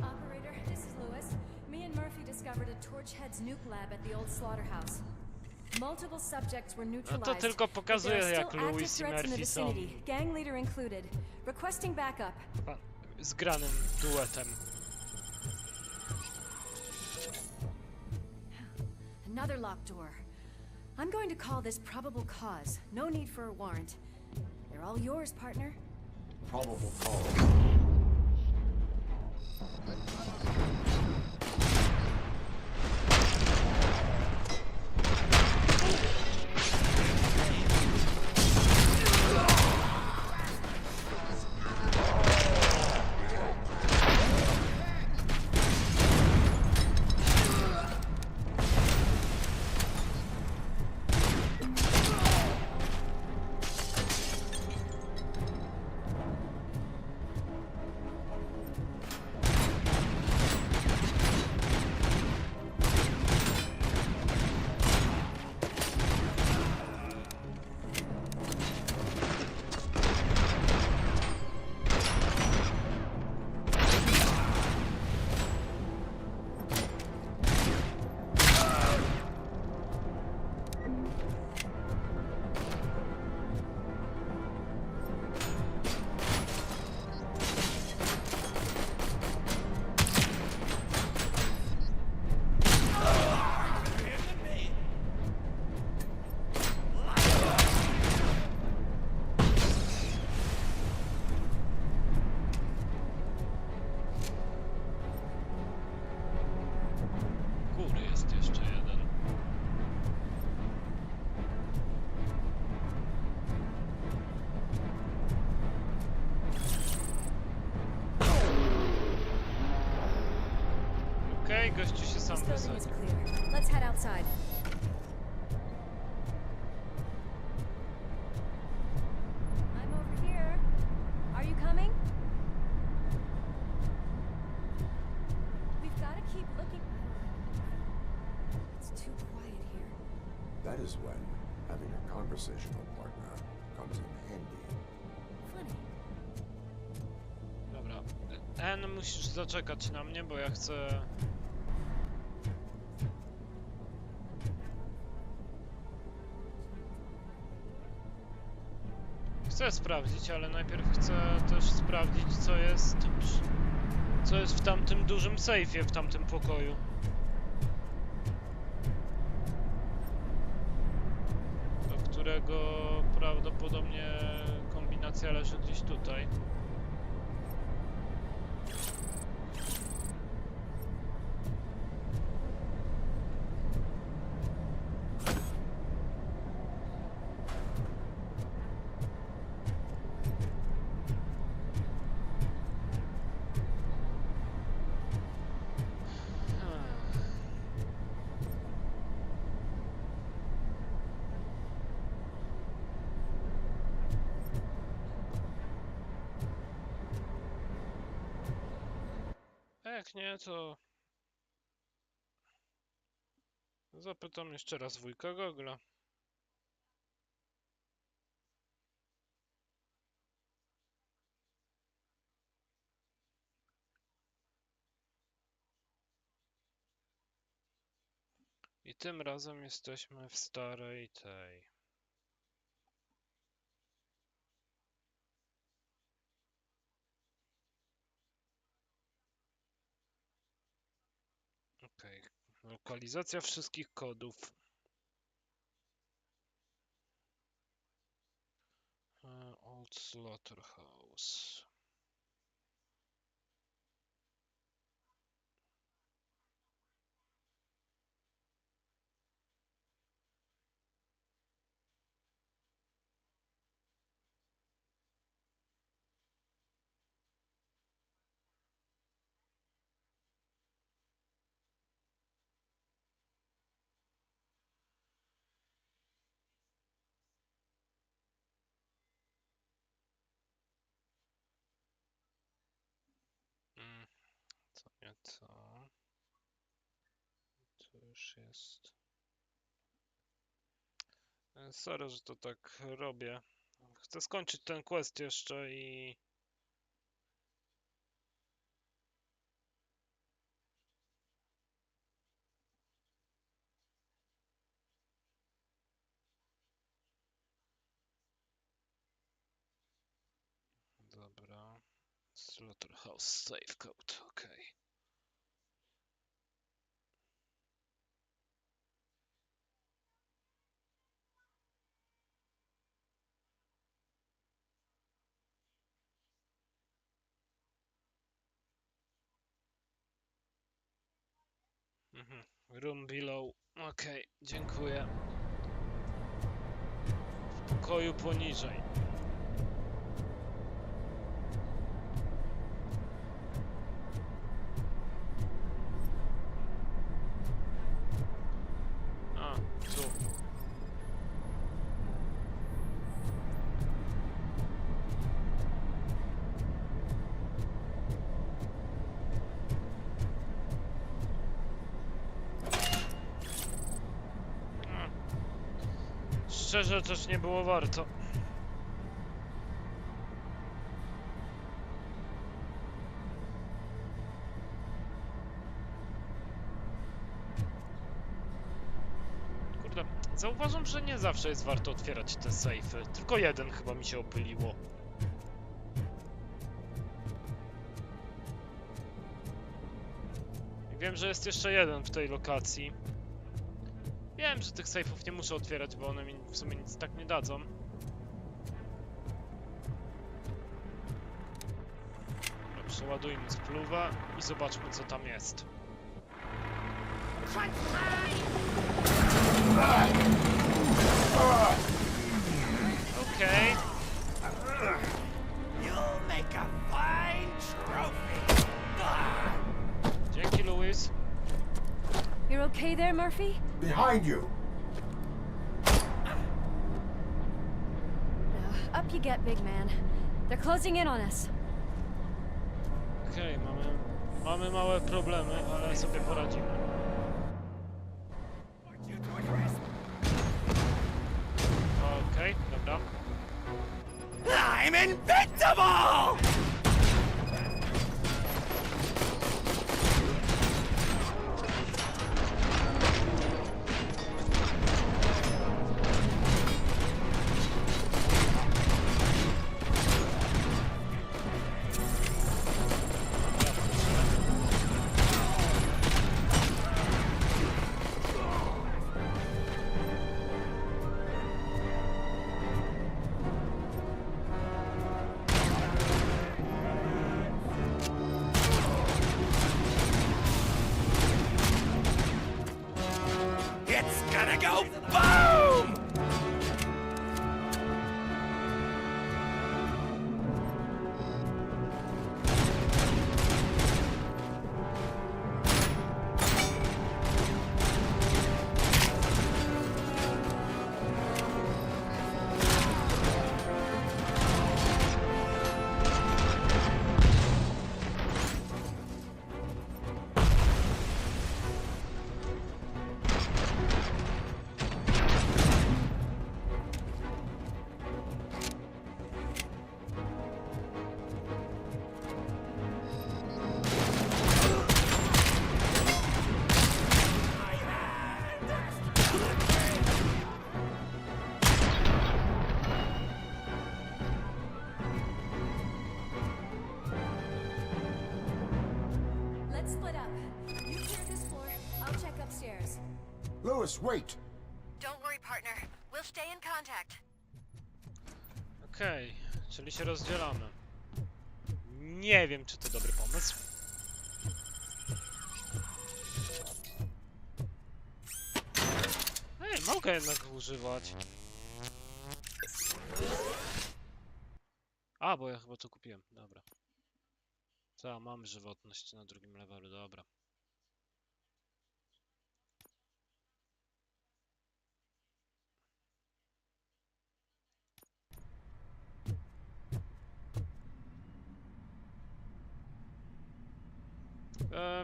Operator, this is Lewis. Me and Murphy discovered a Torchhead's nuke lab at the old slaughterhouse. Multiple subjects were neutralized. No to tylko pokazuje, but there are jak still active Lewis i threats in the Murphy są vicinity, gang leader included. Requesting backup. zgranym duetem. Another locked door. I'm going to call this probable cause. No need for a warrant. They're all yours, partner. Probable cause. Góry jest jeszcze jeden. Okej, gościu się sam This building is wysadzi. clear. Let's head outside. I'm over here. Are you coming? We've got to keep looking. It's too quiet here. That is when having a conversational partner comes in handy. Funny. Dobra. N, musisz zaczekać na mnie, bo ja chcę... Chcę sprawdzić, ale najpierw chcę też sprawdzić, co jest w tamtym dużym sejfie, w tamtym pokoju. którego prawdopodobnie kombinacja leży gdzieś tutaj. Jak nie, to zapytam jeszcze raz wujka Gogla. I tym razem jesteśmy w starej tej. Okej. Lokalizacja wszystkich kodów. Old Slaughterhouse. Co nie to? To już jest. Sorry, że to tak robię. Chcę skończyć ten quest jeszcze i... Dobra. Slaughterhouse save code, okej. Room below. Okej, dziękuję. W pokoju poniżej. A, tu. Szczerze, też nie było warto. Kurde, zauważam, że nie zawsze jest warto otwierać te sejfy. Tylko jeden chyba mi się opyliło. I wiem, że jest jeszcze jeden w tej lokacji. Wiem, że tych sejfów nie muszę otwierać, bo one mi w sumie nic tak nie dadzą. Dobra, przeładujmy spluwę i zobaczmy, co tam jest. Okej. Dzięki, Louis. You're okay there, Murphy? Behind you! Now, up you get, big man. They're closing in on us. Okej, mamy małe problemy, ale sobie poradzimy. Okej, dobra. I'm invincible! gonna go boom! Let's split up. You clear this floor, I'll check upstairs. Lewis, wait! Don't worry, partner. We'll stay in contact. Okej, czyli się rozdzielamy. Nie wiem, czy to dobry pomysł. Ej, mogę jednak używać. A, bo ja chyba to kupiłem, dobra. Co, mam żywotność na drugim levelu, dobra.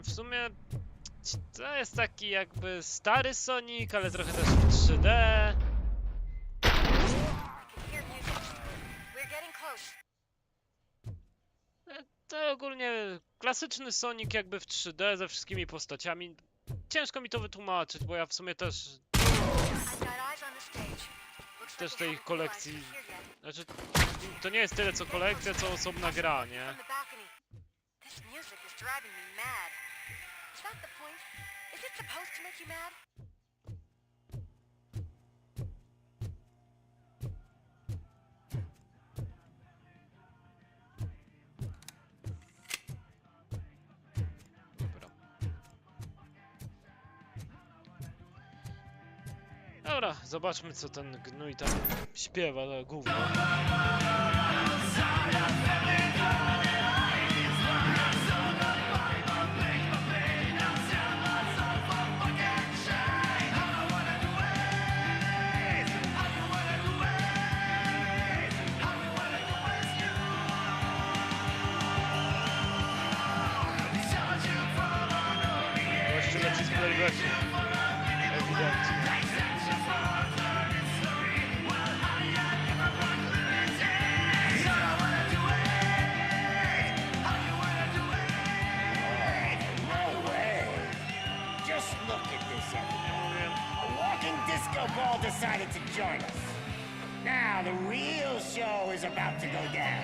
W sumie to jest taki jakby stary Sonic, ale trochę też w 3D. To ogólnie klasyczny Sonic jakby w 3D ze wszystkimi postaciami. Ciężko mi to wytłumaczyć, bo ja w sumie też tej kolekcji, znaczy to nie jest tyle co kolekcja, co osobna gra, nie? Dobra, zobaczmy co ten gnój tam śpiewa, to gówno. Gościu leci z playbacku. Ewidentnie. Disco Ball decided to join us. Now the real show is about to go down.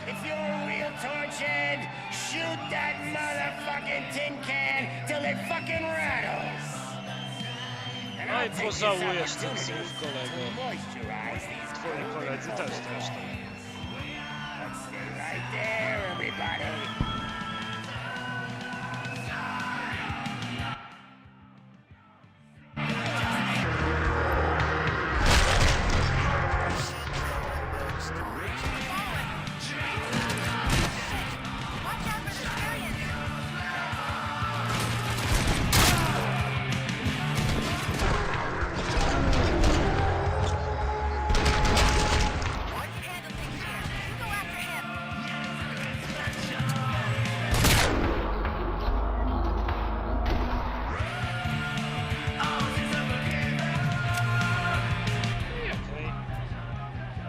If you're a real torchhead, shoot that motherfucking tin can till it fucking rattles. And No i I'll take this pożałujesz tych opportunity słów, kolego. to moisturize these Twoi koledzy też zresztą. Let's stay right there, everybody.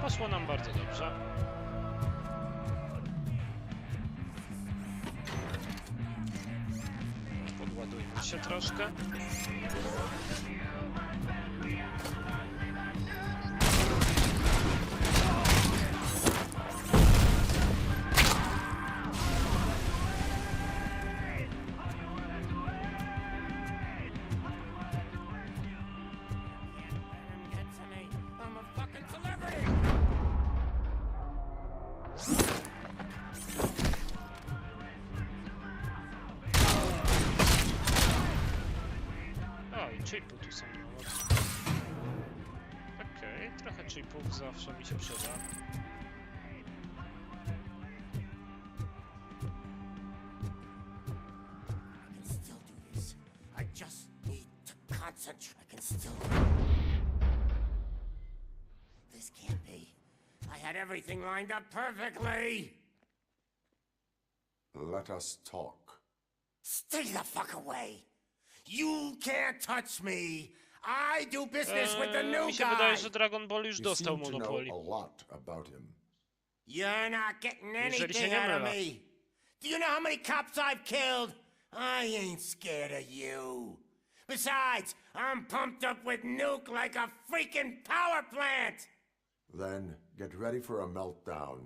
Poszło nam bardzo dobrze. Podładujmy się troszkę. i chipu tu są nawet. Okej, trochę chipów zawsze mi się przyda. I can still... This can't be. I had everything lined up perfectly! Let us talk. Stay the fuck away! You can't touch me! I do business with the new Mi się guy! wydaje, że Dragon Ball już You dostał seem to know monopoli. a lot about him. You're not getting Jeżeli się anything nie out of mylę. me! Do you know how many cops I've killed? I ain't scared of you. Besides, I'm pumped up with nuke like a freaking power plant! Then get ready for a meltdown.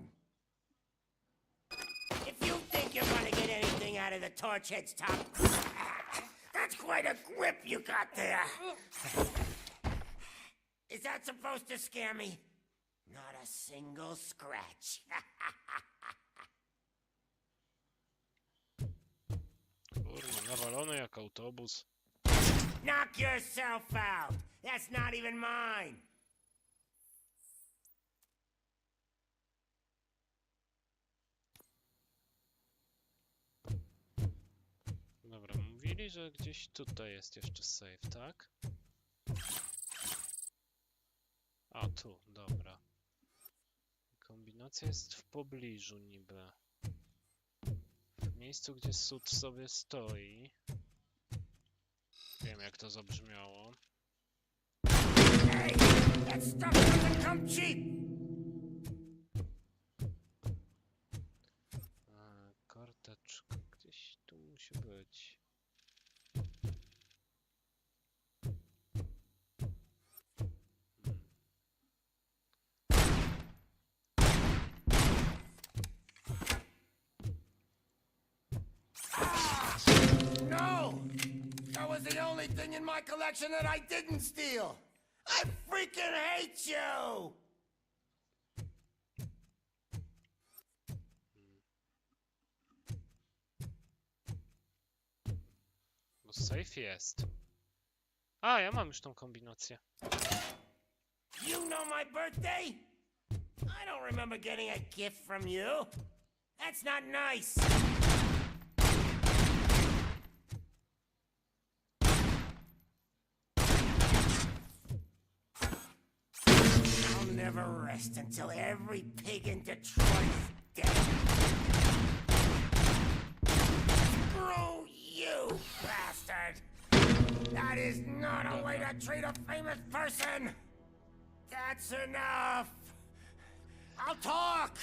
If you think you're gonna get anything out of the Torchhead's top, that's quite a grip you got there. Is that supposed to scare me? Not a single scratch. Kurde, nawalony jak autobus. Knock yourself out. That's not even mine. Dobra, mówili, że gdzieś tutaj jest jeszcze save, tak? A, tu, dobra. Kombinacja jest w pobliżu niby. W miejscu, gdzie sód sobie stoi. Wiem, jak to zabrzmiało. Hey, that stuff doesn't come cheap. Karteczka gdzieś tu musi być. No! That was the only thing in my collection that I didn't steal! I freaking hate you! Bo safe jest. A, ja mam już tą kombinację. You know my birthday? I don't remember getting a gift from you. That's not nice. I'll never rest until every pig in Detroit is dead. Screw you, bastard! That is not a way to treat a famous person! That's enough! I'll talk!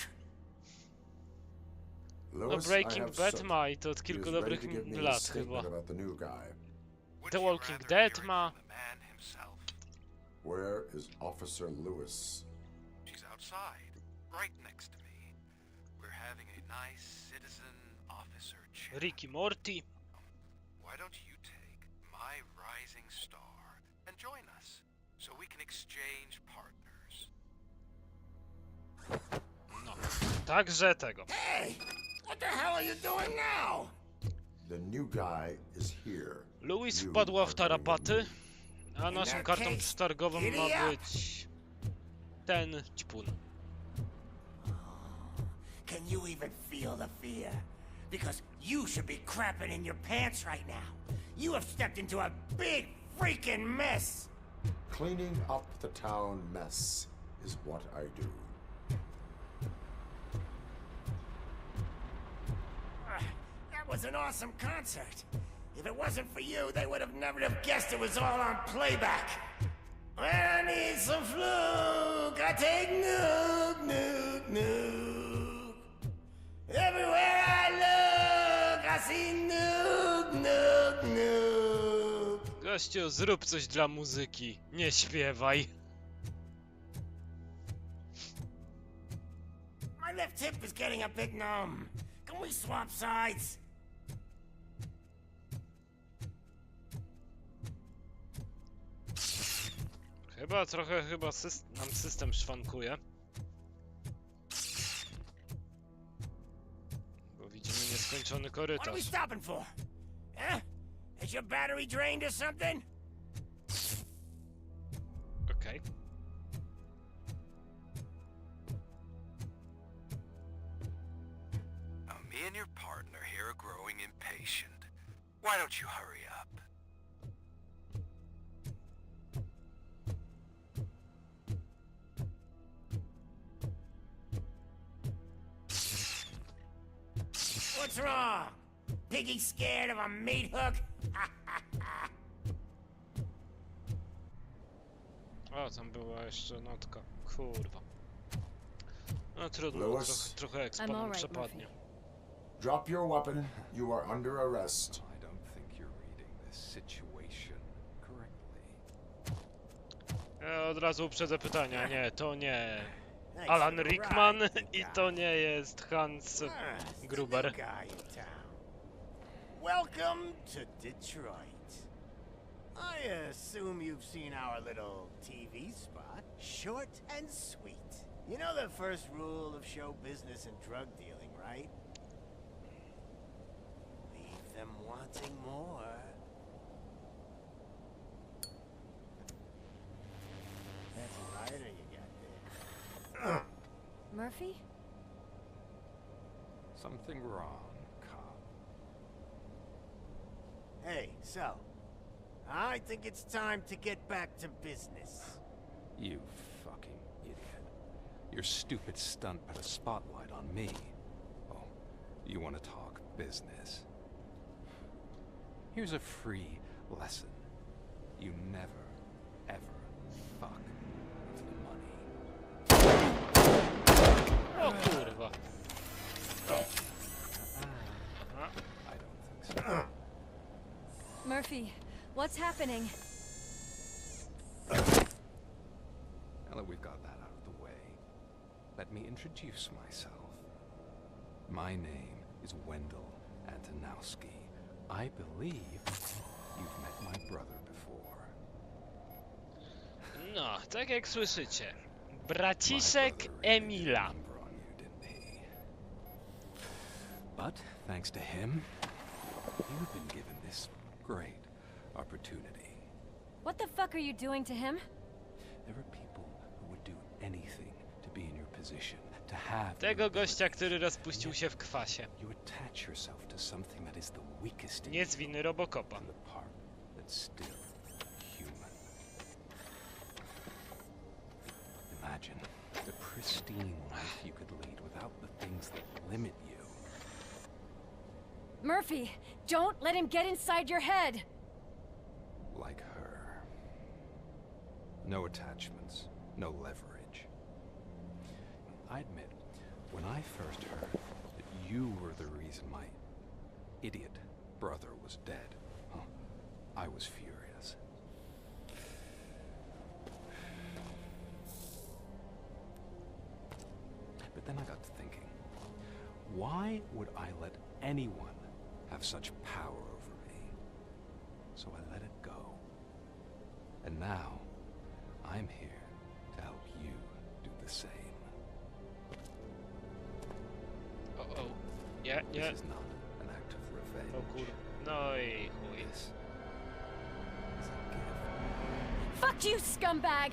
No Lewis, I Breaking have Bad soot. ma i to od He kilku is ready dobrych to give me a lat chyba. statement about the new guy. The Walking Dead ma. Where is Officer Lewis? She's outside, right next to me. We're having a nice citizen officer chat. Ricky Morty. Why don't you take my rising star and join us so we can exchange partners? No, także tego. Hey! What the hell are you doing now? The new guy is here. Louis You wpadła are w tarapaty, going a naszą kartą przetargową ma być ten ćpun. Can you even feel the fear? Because you should be crapping in your pants right now. You have stepped into a big freaking mess. Cleaning up the town mess is what I do. That was an awesome concert. If it wasn't for you, they would have never have guessed it was all on playback. When I need some fluke, I take nuke, nuke, nuke. Everywhere I look, I see nuke, nuke, nuke. Gościu, zrób coś dla muzyki, nie śpiewaj. My left hip is getting a bit numb. Can we swap sides? Chyba trochę nam system szwankuje. Bo widzimy nieskończony What are we korytarz. stopping for? Huh? Is your battery drained or something? Okej. Now, me and your partner here are growing impatient. Why don't you hurry up? What's wrong? Piggy scared of a meat hook? O, tam była jeszcze notka. Kurwa. No trudno, Lewis? trochę expa nam przepadnie. Drop your weapon. You are under arrest. I don't think you're reading this situation correctly. Od razu uprzedzę pytania. Nie, to nie Alan Rickman i to nie jest Hans Gruber. Welcome to Detroit. I assume you've seen our little TV spot. Short and sweet. You know the first rule of show business and drug dealing, right? Leave them wanting more. That's a lighter you got there. Murphy? Something wrong, cop. Hey, so, I think it's time to get back to business. You fucking idiot. Your stupid stunt put a spotlight on me. Oh, you want to talk business? Here's a free lesson. You never, ever fuck with the money. O kurwa. I don't think so. Murphy, what's happening? Now that we've got that out of the way, let me introduce myself. My name is Wendell Antonowski. I believe you've met my brother before. No, tak jak słyszycie. Braciszek Emila. But thanks to him, you've been given this great opportunity. What the fuck are you doing to him? There are people who would do anything to be in your position, to have Tego gościa, który rozpuścił się w kwasie. You attach yourself to something that is the weakest in Nie z winy RoboCopa. the part that's still human. Imagine the pristine life you could lead without the things that limit you. Murphy, don't let him get inside your head! Like her. No attachments, no leverage. I admit, when I first heard that you were the reason my idiot brother was dead, I was furious. But then I got to thinking, why would I let anyone have such power over me? So I let it go. And now, I'm here to help you do the same. Uh-oh. Yeah. This is not an act of revenge. O kur... No i chuj. This Fuck you, scumbag!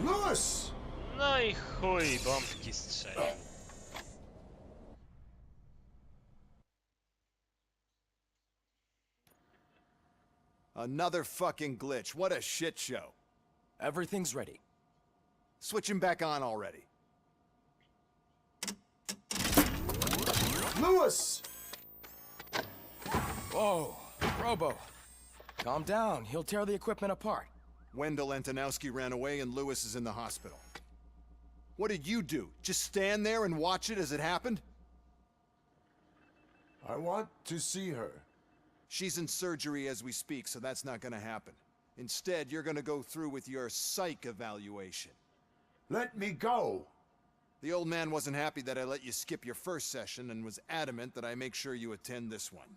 Lewis! No i chuj, bombki strzeli. Another fucking glitch. What a shit show. Everything's ready. Switch him back on already. Lewis! Whoa, Robo. Calm down. He'll tear the equipment apart. Wendell Antonowski ran away and Lewis is in the hospital. What did you do? Just stand there and watch it as it happened? I want to see her. She's in surgery as we speak, so that's not gonna happen. Instead, you're gonna go through with your psych evaluation. Let me go! The old man wasn't happy that I let you skip your first session and was adamant that I make sure you attend this one.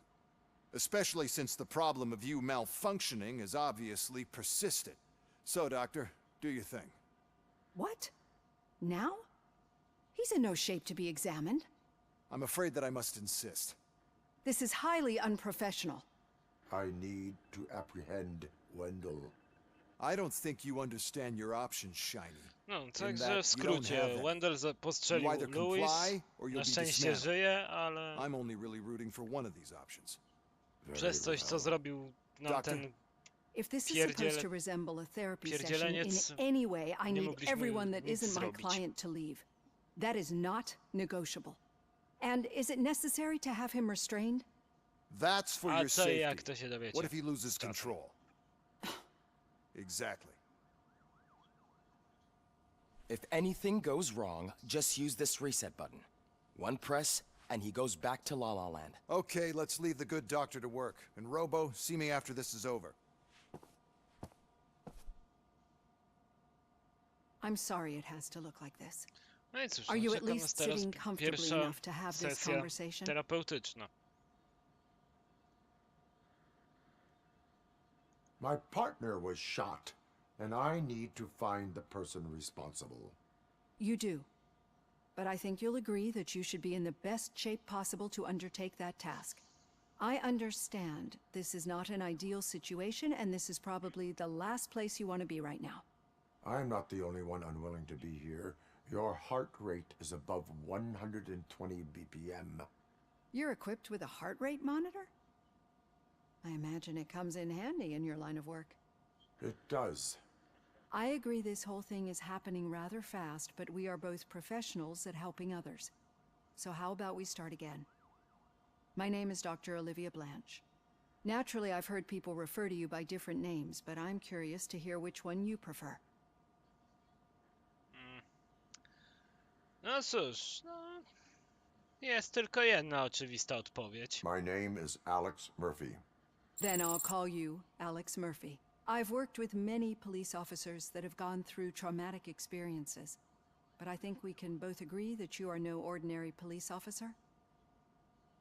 Especially since the problem of you malfunctioning has obviously persisted. So, Doctor, do your thing. What? Now? He's in no shape to be examined. I'm afraid that I must insist. This is highly unprofessional. I need to apprehend Wendell. I don't think you understand your options, Shiny. No, In także that w you don't skrócie, have any. Wendell postrzelił You either Louis, comply, or you'll na be szczęście dismantled. żyje, ale I'm only really rooting for one of these options. przez coś, co zrobił nam Doctor? ten If this is supposed to resemble a therapy session in any way, I need everyone that isn't my client to leave. That is not negotiable. And is it necessary to have him restrained? That's for A your co i safety. jak to się dowiecie? What if he loses control? Exactly. If anything goes wrong, just use this reset button. One press, and he goes back to La La Land. Okay, let's leave the good doctor to work. And Robo, see me after this is over. I'm sorry it has to look like this. No i cóż, Are no, you at czeka nas least teraz sitting comfortably pierwsza enough to have this sesja conversation? terapeutyczna. My partner was shot, and I need to find the person responsible. You do. But I think you'll agree that you should be in the best shape possible to undertake that task. I understand this is not an ideal situation, and this is probably the last place you want to be right now. I'm not the only one unwilling to be here. Your heart rate is above 120 BPM. You're equipped with a heart rate monitor? I imagine it comes in handy in your line of work. It does. I agree this whole thing is happening rather fast, but we are both professionals at helping others. So how about we start again? My name is Dr. Olivia Blanche. Naturally, I've heard people refer to you by different names, but I'm curious to hear which one you prefer. No cóż, no... Jest tylko jedna oczywista odpowiedź. My name is Alex Murphy. Then I'll call you Alex Murphy. I've worked with many police officers that have gone through traumatic experiences, but I think we can both agree that you are no ordinary police officer.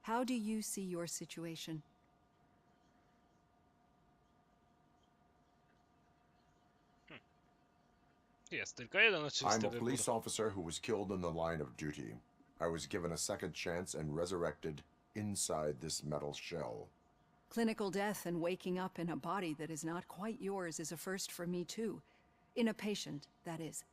How do you see your situation? Jest tylko jeden oczywisty I'm a wybór. police officer who was killed in the line of duty. I was given a second chance and resurrected inside this metal shell. Clinical death and waking up in a body that is not quite yours is a first for me too. In a patient, that is.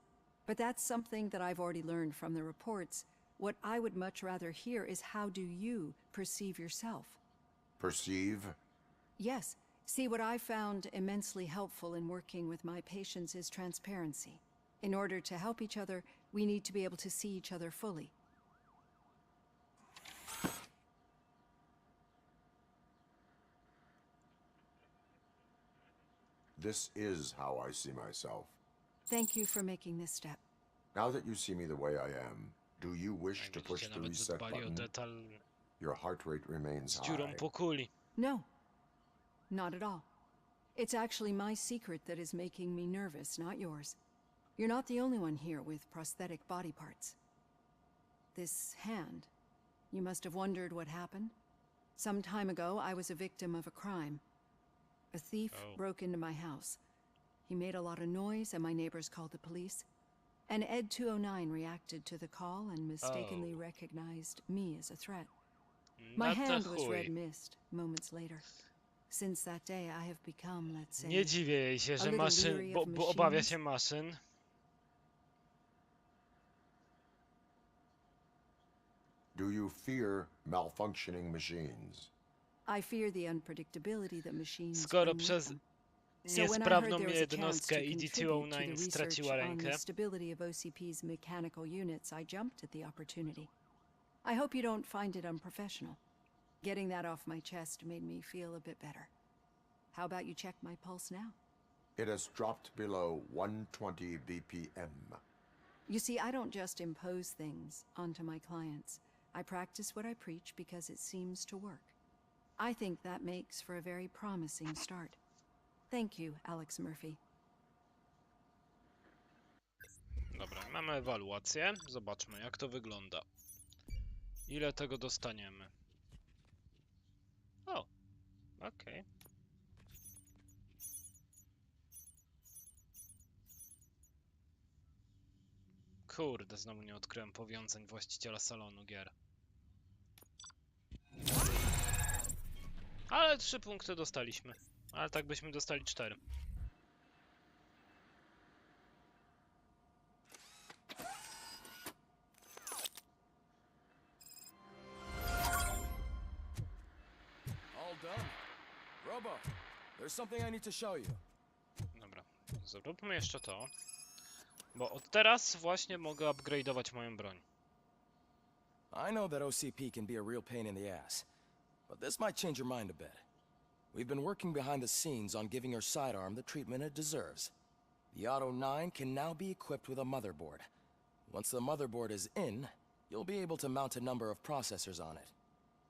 But that's something that I've already learned from the reports. What I would much rather hear is how do you perceive yourself? Perceive? Yes. See, what I found immensely helpful in working with my patients is transparency. In order to help each other, we need to be able to see each other fully. This is how I see myself. Thank you for making this step. Now that you see me the way I am, do you wish to push the reset button? Your heart rate remains Z dziurą high. po kuli. No. Not at all. It's actually my secret that is making me nervous, not yours. You're not the only one here with prosthetic body parts. This hand, you must have wondered what happened. Some time ago, I was a victim of a crime. A thief broke into my house. He made a lot of noise, and my neighbors called the police. And Ed 209 reacted to the call and mistakenly recognized me as a threat. My hand was red mist moments later. Since that day, I have become, let's say, Nie dziwię jej się, że maszyn, bo obawia się maszyn. Do you fear malfunctioning machines? I fear the unpredictability that machines Skoro bring with przez them. niesprawną jednostkę ED-209 straciła rękę, the stability of OCP's mechanical units, I jumped at the opportunity. I hope you don't find it unprofessional. Getting that off my chest made me feel a bit better. How about you check my pulse now? It has dropped below 120 BPM. You see, I don't just impose things onto my clients. I practice what I preach because it seems to work. I think that makes for a very promising start. Thank you, Alex Murphy. Dobra, mamy ewaluację. Zobaczmy, jak to wygląda. Ile tego dostaniemy? O, okej. Kurde, znowu nie odkryłem powiązań właściciela salonu gier. Ale 3 punkty dostaliśmy. Ale tak byśmy dostali 4. There's something I need to show you. Dobra, zróbmy jeszcze to. Bo od teraz właśnie mogę upgrade'ować moją broń. I know that OCP can be a real pain in the ass, but this might change your mind a bit. We've been working behind the scenes on giving your sidearm the treatment it deserves. The Auto 9 can now be equipped with a motherboard. Once the motherboard is in, you'll be able to mount a number of processors on it.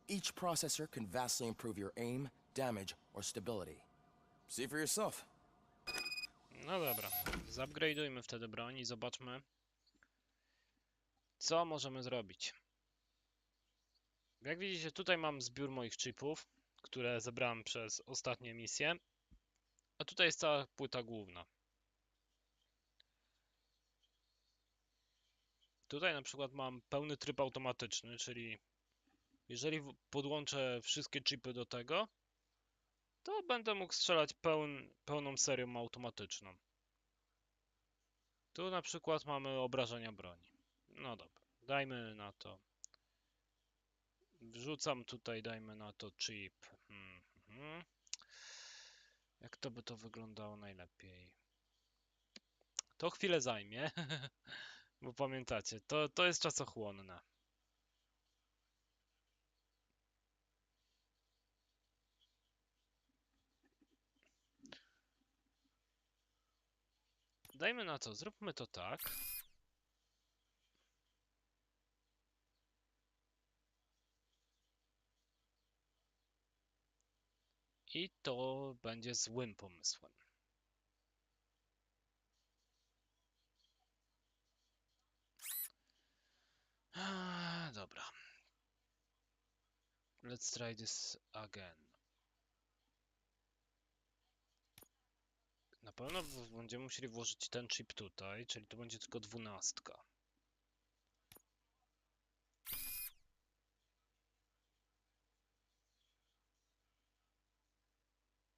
Each processor can vastly improve your aim, damage, or stability. See for yourself. No dobra, zupgrade'ujmy wtedy broń i zobaczmy, co możemy zrobić. Jak widzicie, tutaj mam zbiór moich chipów, które zebrałem przez ostatnie misje, a tutaj jest cała płyta główna. Tutaj na przykład mam pełny tryb automatyczny, czyli jeżeli podłączę wszystkie chipy do tego, to będę mógł strzelać pełną serią automatyczną. Tu na przykład mamy obrażenia broni. No dobra, dajmy na to. Wrzucam tutaj, dajmy na to chip. Jak to by to wyglądało najlepiej? To chwilę zajmie, bo pamiętacie, to jest czasochłonne. Dajmy na to, zróbmy to tak. I to będzie złym pomysłem. Dobra. Let's try this again. Na pewno będziemy musieli włożyć ten chip tutaj, czyli to będzie tylko 12.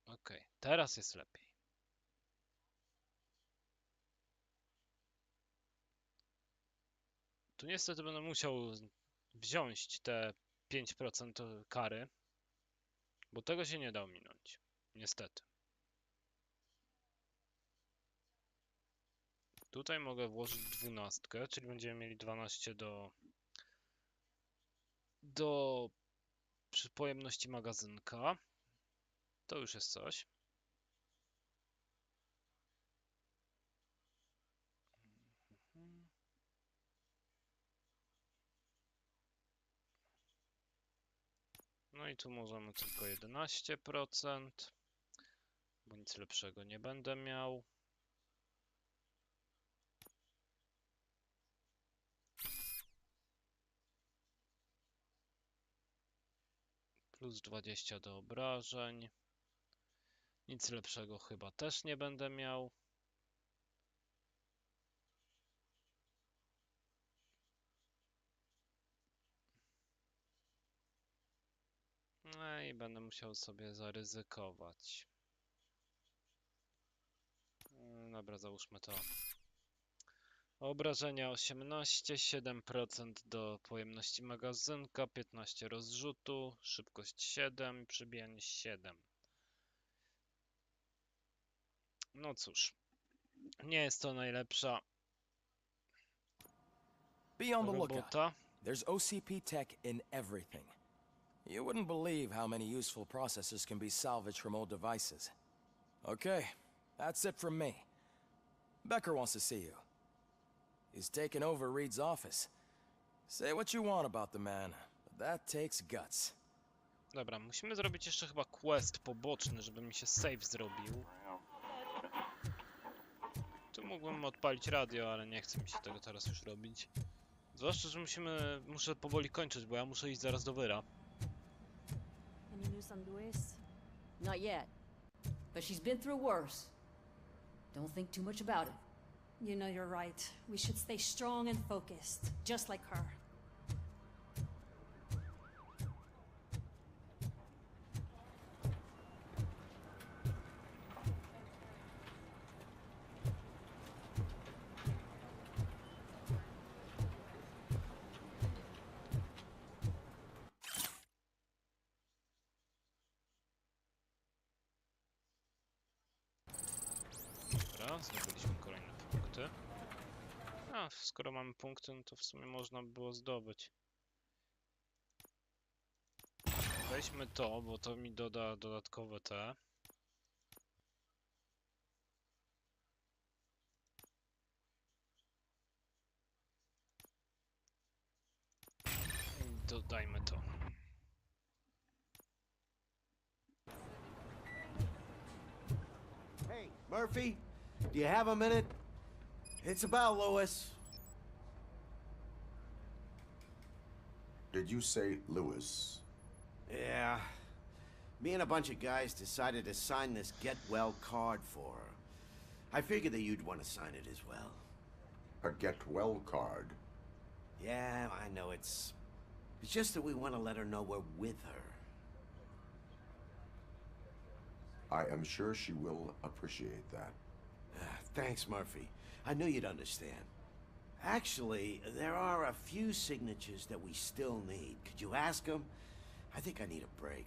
Ok, teraz jest lepiej. Tu niestety będę musiał wziąć te 5% kary, bo tego się nie da ominąć. Niestety. Tutaj mogę włożyć 12, czyli będziemy mieli 12 do pojemności magazynka. To już jest coś. No i tu możemy tylko 11%, bo nic lepszego nie będę miał. Plus 20 do obrażeń. Nic lepszego chyba też nie będę miał. No i będę musiał sobie zaryzykować. Dobra, załóżmy to. Obrażenia 18, 7% do pojemności magazynka, 15 rozrzutu, szybkość 7, przybijanie 7. No cóż, nie jest to najlepsza Be on the lookout. robota. There's OCP tech in everything. You wouldn't believe how many useful processors can be salvaged from old devices. Okay, that's it from me. Becker wants to see you. He's taken over Reed's office. Say what you want about the man, but that takes guts. Dobra, musimy zrobić jeszcze chyba quest poboczny, żeby mi się save zrobił. Tu mógłbym odpalić radio, ale nie chce mi się tego teraz już robić. Zwłaszcza, że muszę powoli kończyć, bo ja muszę iść zaraz do wyra. Any news on Luis? Not yet. But she's been through worse. Don't think too much about it. You know you're right. We should stay strong and focused, just like her. Dobra, zdobyliśmy kolejne punkty. A, skoro mamy punkty, no to w sumie można by było zdobyć. Weźmy to, bo to mi doda dodatkowe te. Dodajmy to. Hey, Murphy, do you have a minute? It's about Lewis. Did you say Lewis? Yeah. Me and a bunch of guys decided to sign this get well card for her. I figured that you'd want to sign it as well. A get well card? Yeah, I know it's just that we want to let her know we're with her. I am sure she will appreciate that. Thanks, Murphy. I knew you'd understand. Actually, there are a few signatures that we still need. Could you ask them? I think I need a break.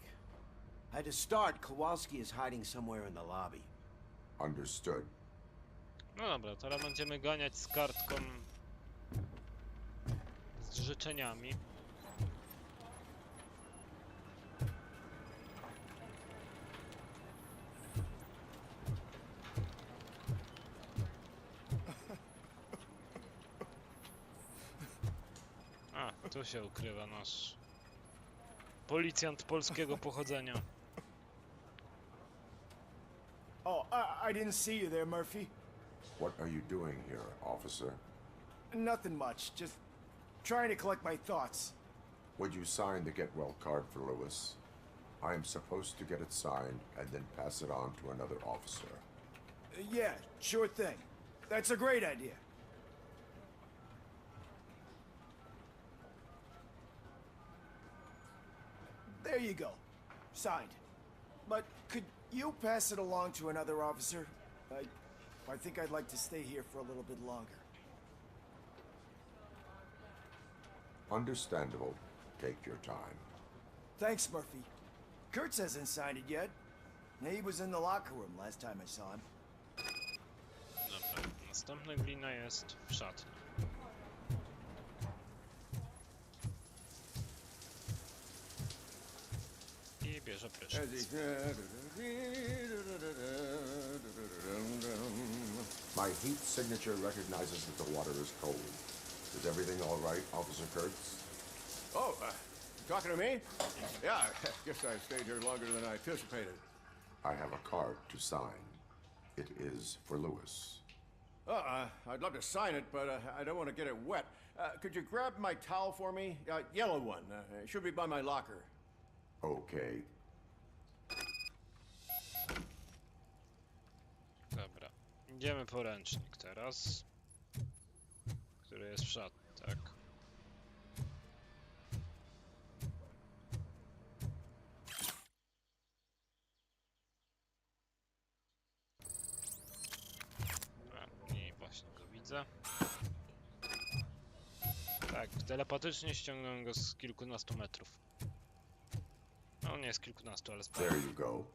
To start, Kowalski is hiding somewhere in the lobby. Understood. No dobra, teraz będziemy ganiać z kartką z życzeniami. A, tu się ukrywa nasz policjant polskiego pochodzenia. Oh, I didn't see you there, Murphy. What are you doing here, officer? Nothing much, just trying to collect my thoughts. Would you sign the get well card for Lewis? I am supposed to get it signed and then pass it on to another officer. Yeah, sure thing. That's a great idea. There you go. Signed. But could you pass it along to another officer? I think I'd like to stay here for a little bit longer. Understandable. Take your time. Thanks, Murphy. Kurtz hasn't signed it yet. He was in the locker room last time I saw him. Dobra, następna glina jest w szatni. I bierze prysznic. My heat signature recognizes that the water is cold. Is everything all right, Officer Kurtz? Oh, talking to me? Yeah, I guess I stayed here longer than I anticipated. I have a card to sign. It is for Lewis. I'd love to sign it, but I don't want to get it wet. Could you grab my towel for me? Yellow one. It should be by my locker. Okay. Dobra, idziemy po ręcznik teraz, który jest w szatni, tak? I właśnie go widzę. Tak, telepatycznie ściągnąłem go z kilkunastu metrów. No nie z kilkunastu, ale z paru. There you go.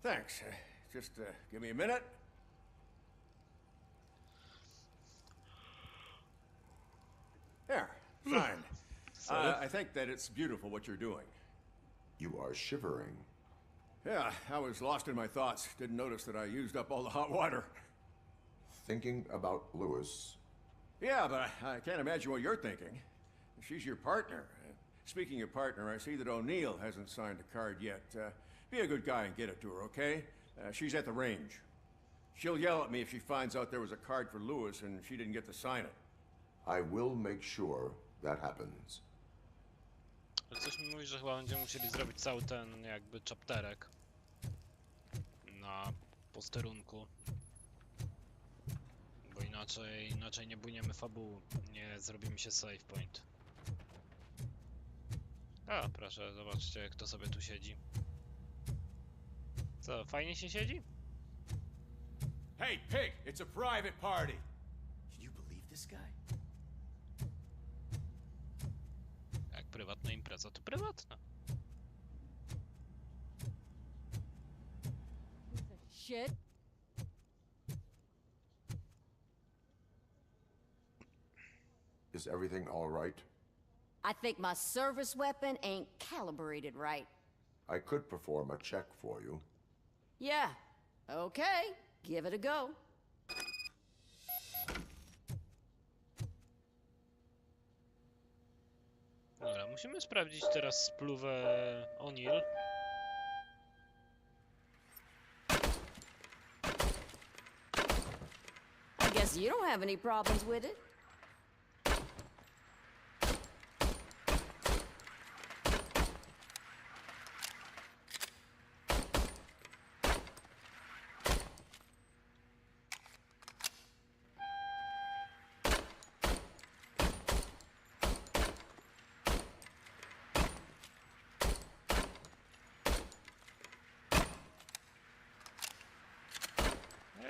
Thanks. Just give me a minute. There, signed. I think that it's beautiful what you're doing. You are shivering. Yeah, I was lost in my thoughts. Didn't notice that I used up all the hot water. Thinking about Lewis? Yeah, but I can't imagine what you're thinking. She's your partner. Speaking of partner, I see that O'Neill hasn't signed a card yet. Be a good guy and get it to her, okay? She's at the range. She'll yell at me if she finds out there was a card for Lewis and she didn't get to sign it. I will make sure that happens. Coś mi mówi, że chyba będziemy musieli zrobić cały ten jakby chapterek na posterunku. Bo inaczej nie bujniemy fabuły, nie zrobimy się save point. A, proszę, zobaczcie, kto sobie tu siedzi. Co, fajnie się siedzi? Hey, pig! It's a private party! Can you believe this guy? Jak prywatna impreza, to prywatna. Shit. Is everything all right? I think my service weapon ain't calibrated right. I could perform a check for you. Yeah. Okay. Give it a go. Dobra, musimy sprawdzić teraz spluwę O'Neill. I guess you don't have any problems with it.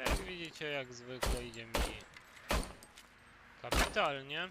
Jak widzicie, jak zwykle idzie mi kapitalnie.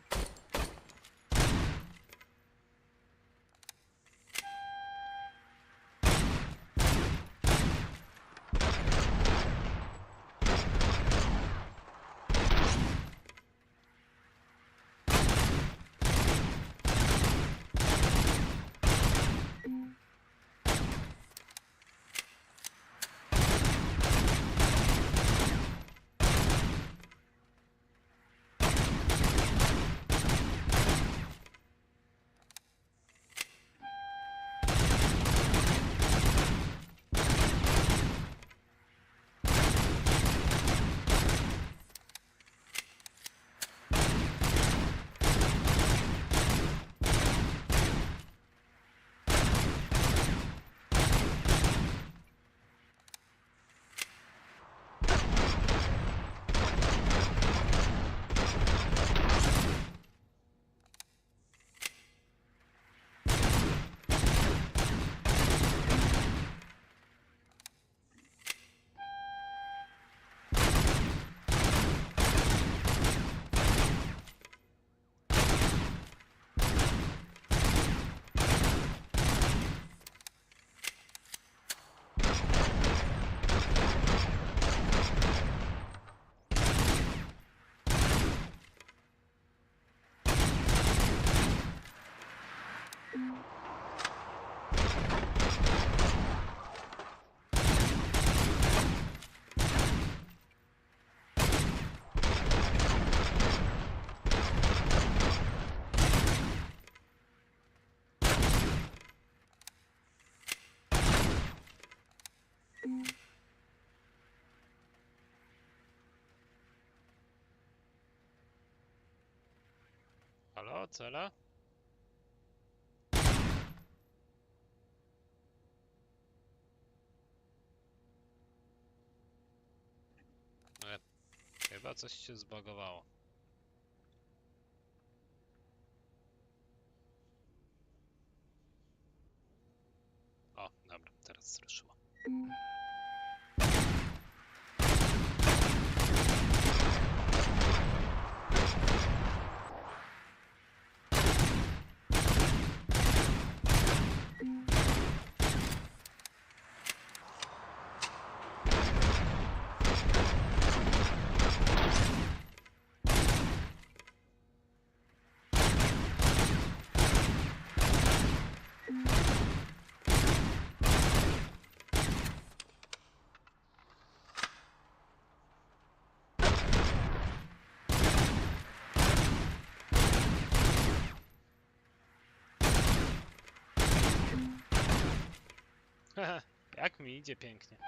Halo, cele? Chyba coś się zbagowało. O, dobra, teraz ruszyło. Jak mi idzie pięknie.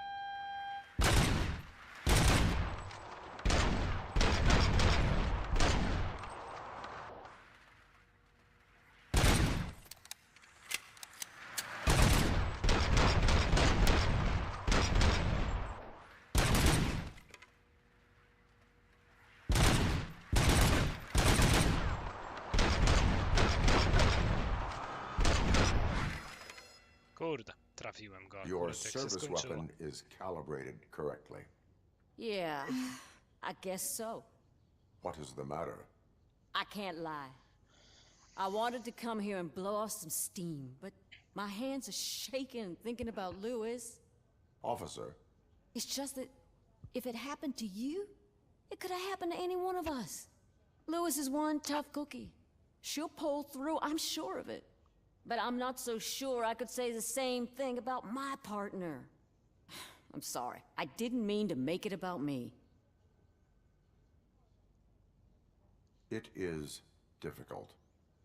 Kurde, trafiłem go. Your Akurat jak się service skończyło. weapon is calibrated correctly. Yeah, I guess so. What is the matter? I can't lie. I wanted to come here and blow off some steam, but my hands are shaking thinking about Lewis. Officer, It's just that if it happened to you, it could have happened to any one of us. Lewis is one tough cookie. She'll pull through, I'm sure of it. But I'm not so sure I could say the same thing about my partner. I'm sorry. I didn't mean to make it about me. It is difficult.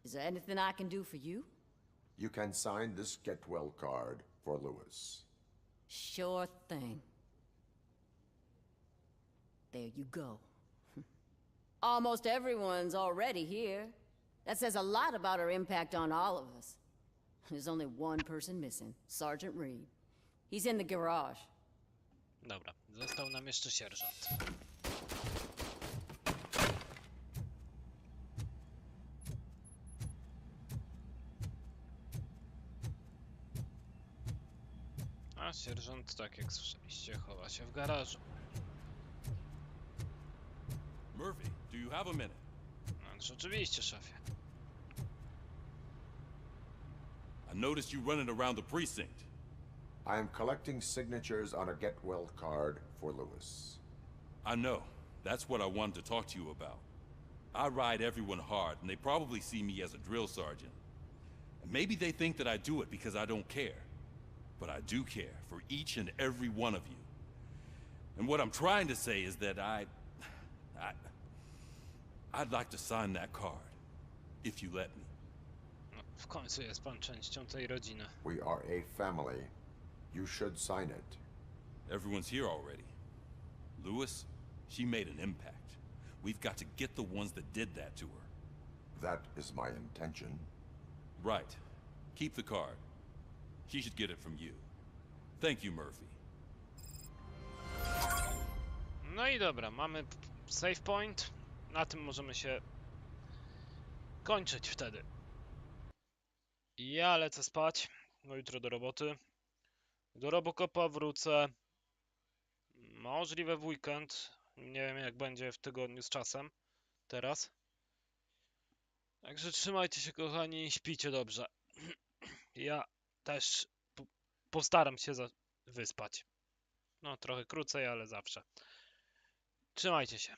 Is there anything I can do for you? You can sign this get well card for Lewis. Sure thing. There you go. Almost everyone's already here. That says a lot about her impact on all of us. There's only one person missing, Sergeant Reed. He's in the garage. Dobra, został nam jeszcze sierżant. A sierżant, tak jak słyszeliście, chowa się w garażu. Murphy, do you have a minute? No, oczywiście, szefie. I noticed you running around the precinct. I am collecting signatures on a get well card for Lewis. I know. That's what I wanted to talk to you about. I ride everyone hard, and they probably see me as a drill sergeant. And maybe they think that I do it because I don't care. But I do care for each and every one of you. And what I'm trying to say is that I'd like to sign that card, if you let me. No, w końcu jest pan częścią tej rodziny. We are a family. You should sign it. Everyone's here already. Lewis, she made an impact. We've got to get the ones that did that to her. That is my intention. Right. Keep the card. She should get it from you. Thank you, Murphy. No i dobra, mamy save point. Na tym możemy się kończyć wtedy. Ja lecę spać, bo jutro do roboty. Do RoboCopa wrócę możliwe w weekend. Nie wiem jak będzie w tygodniu z czasem teraz. Także trzymajcie się kochani, śpijcie dobrze. Ja też postaram się wyspać. No trochę krócej, ale zawsze. Trzymajcie się.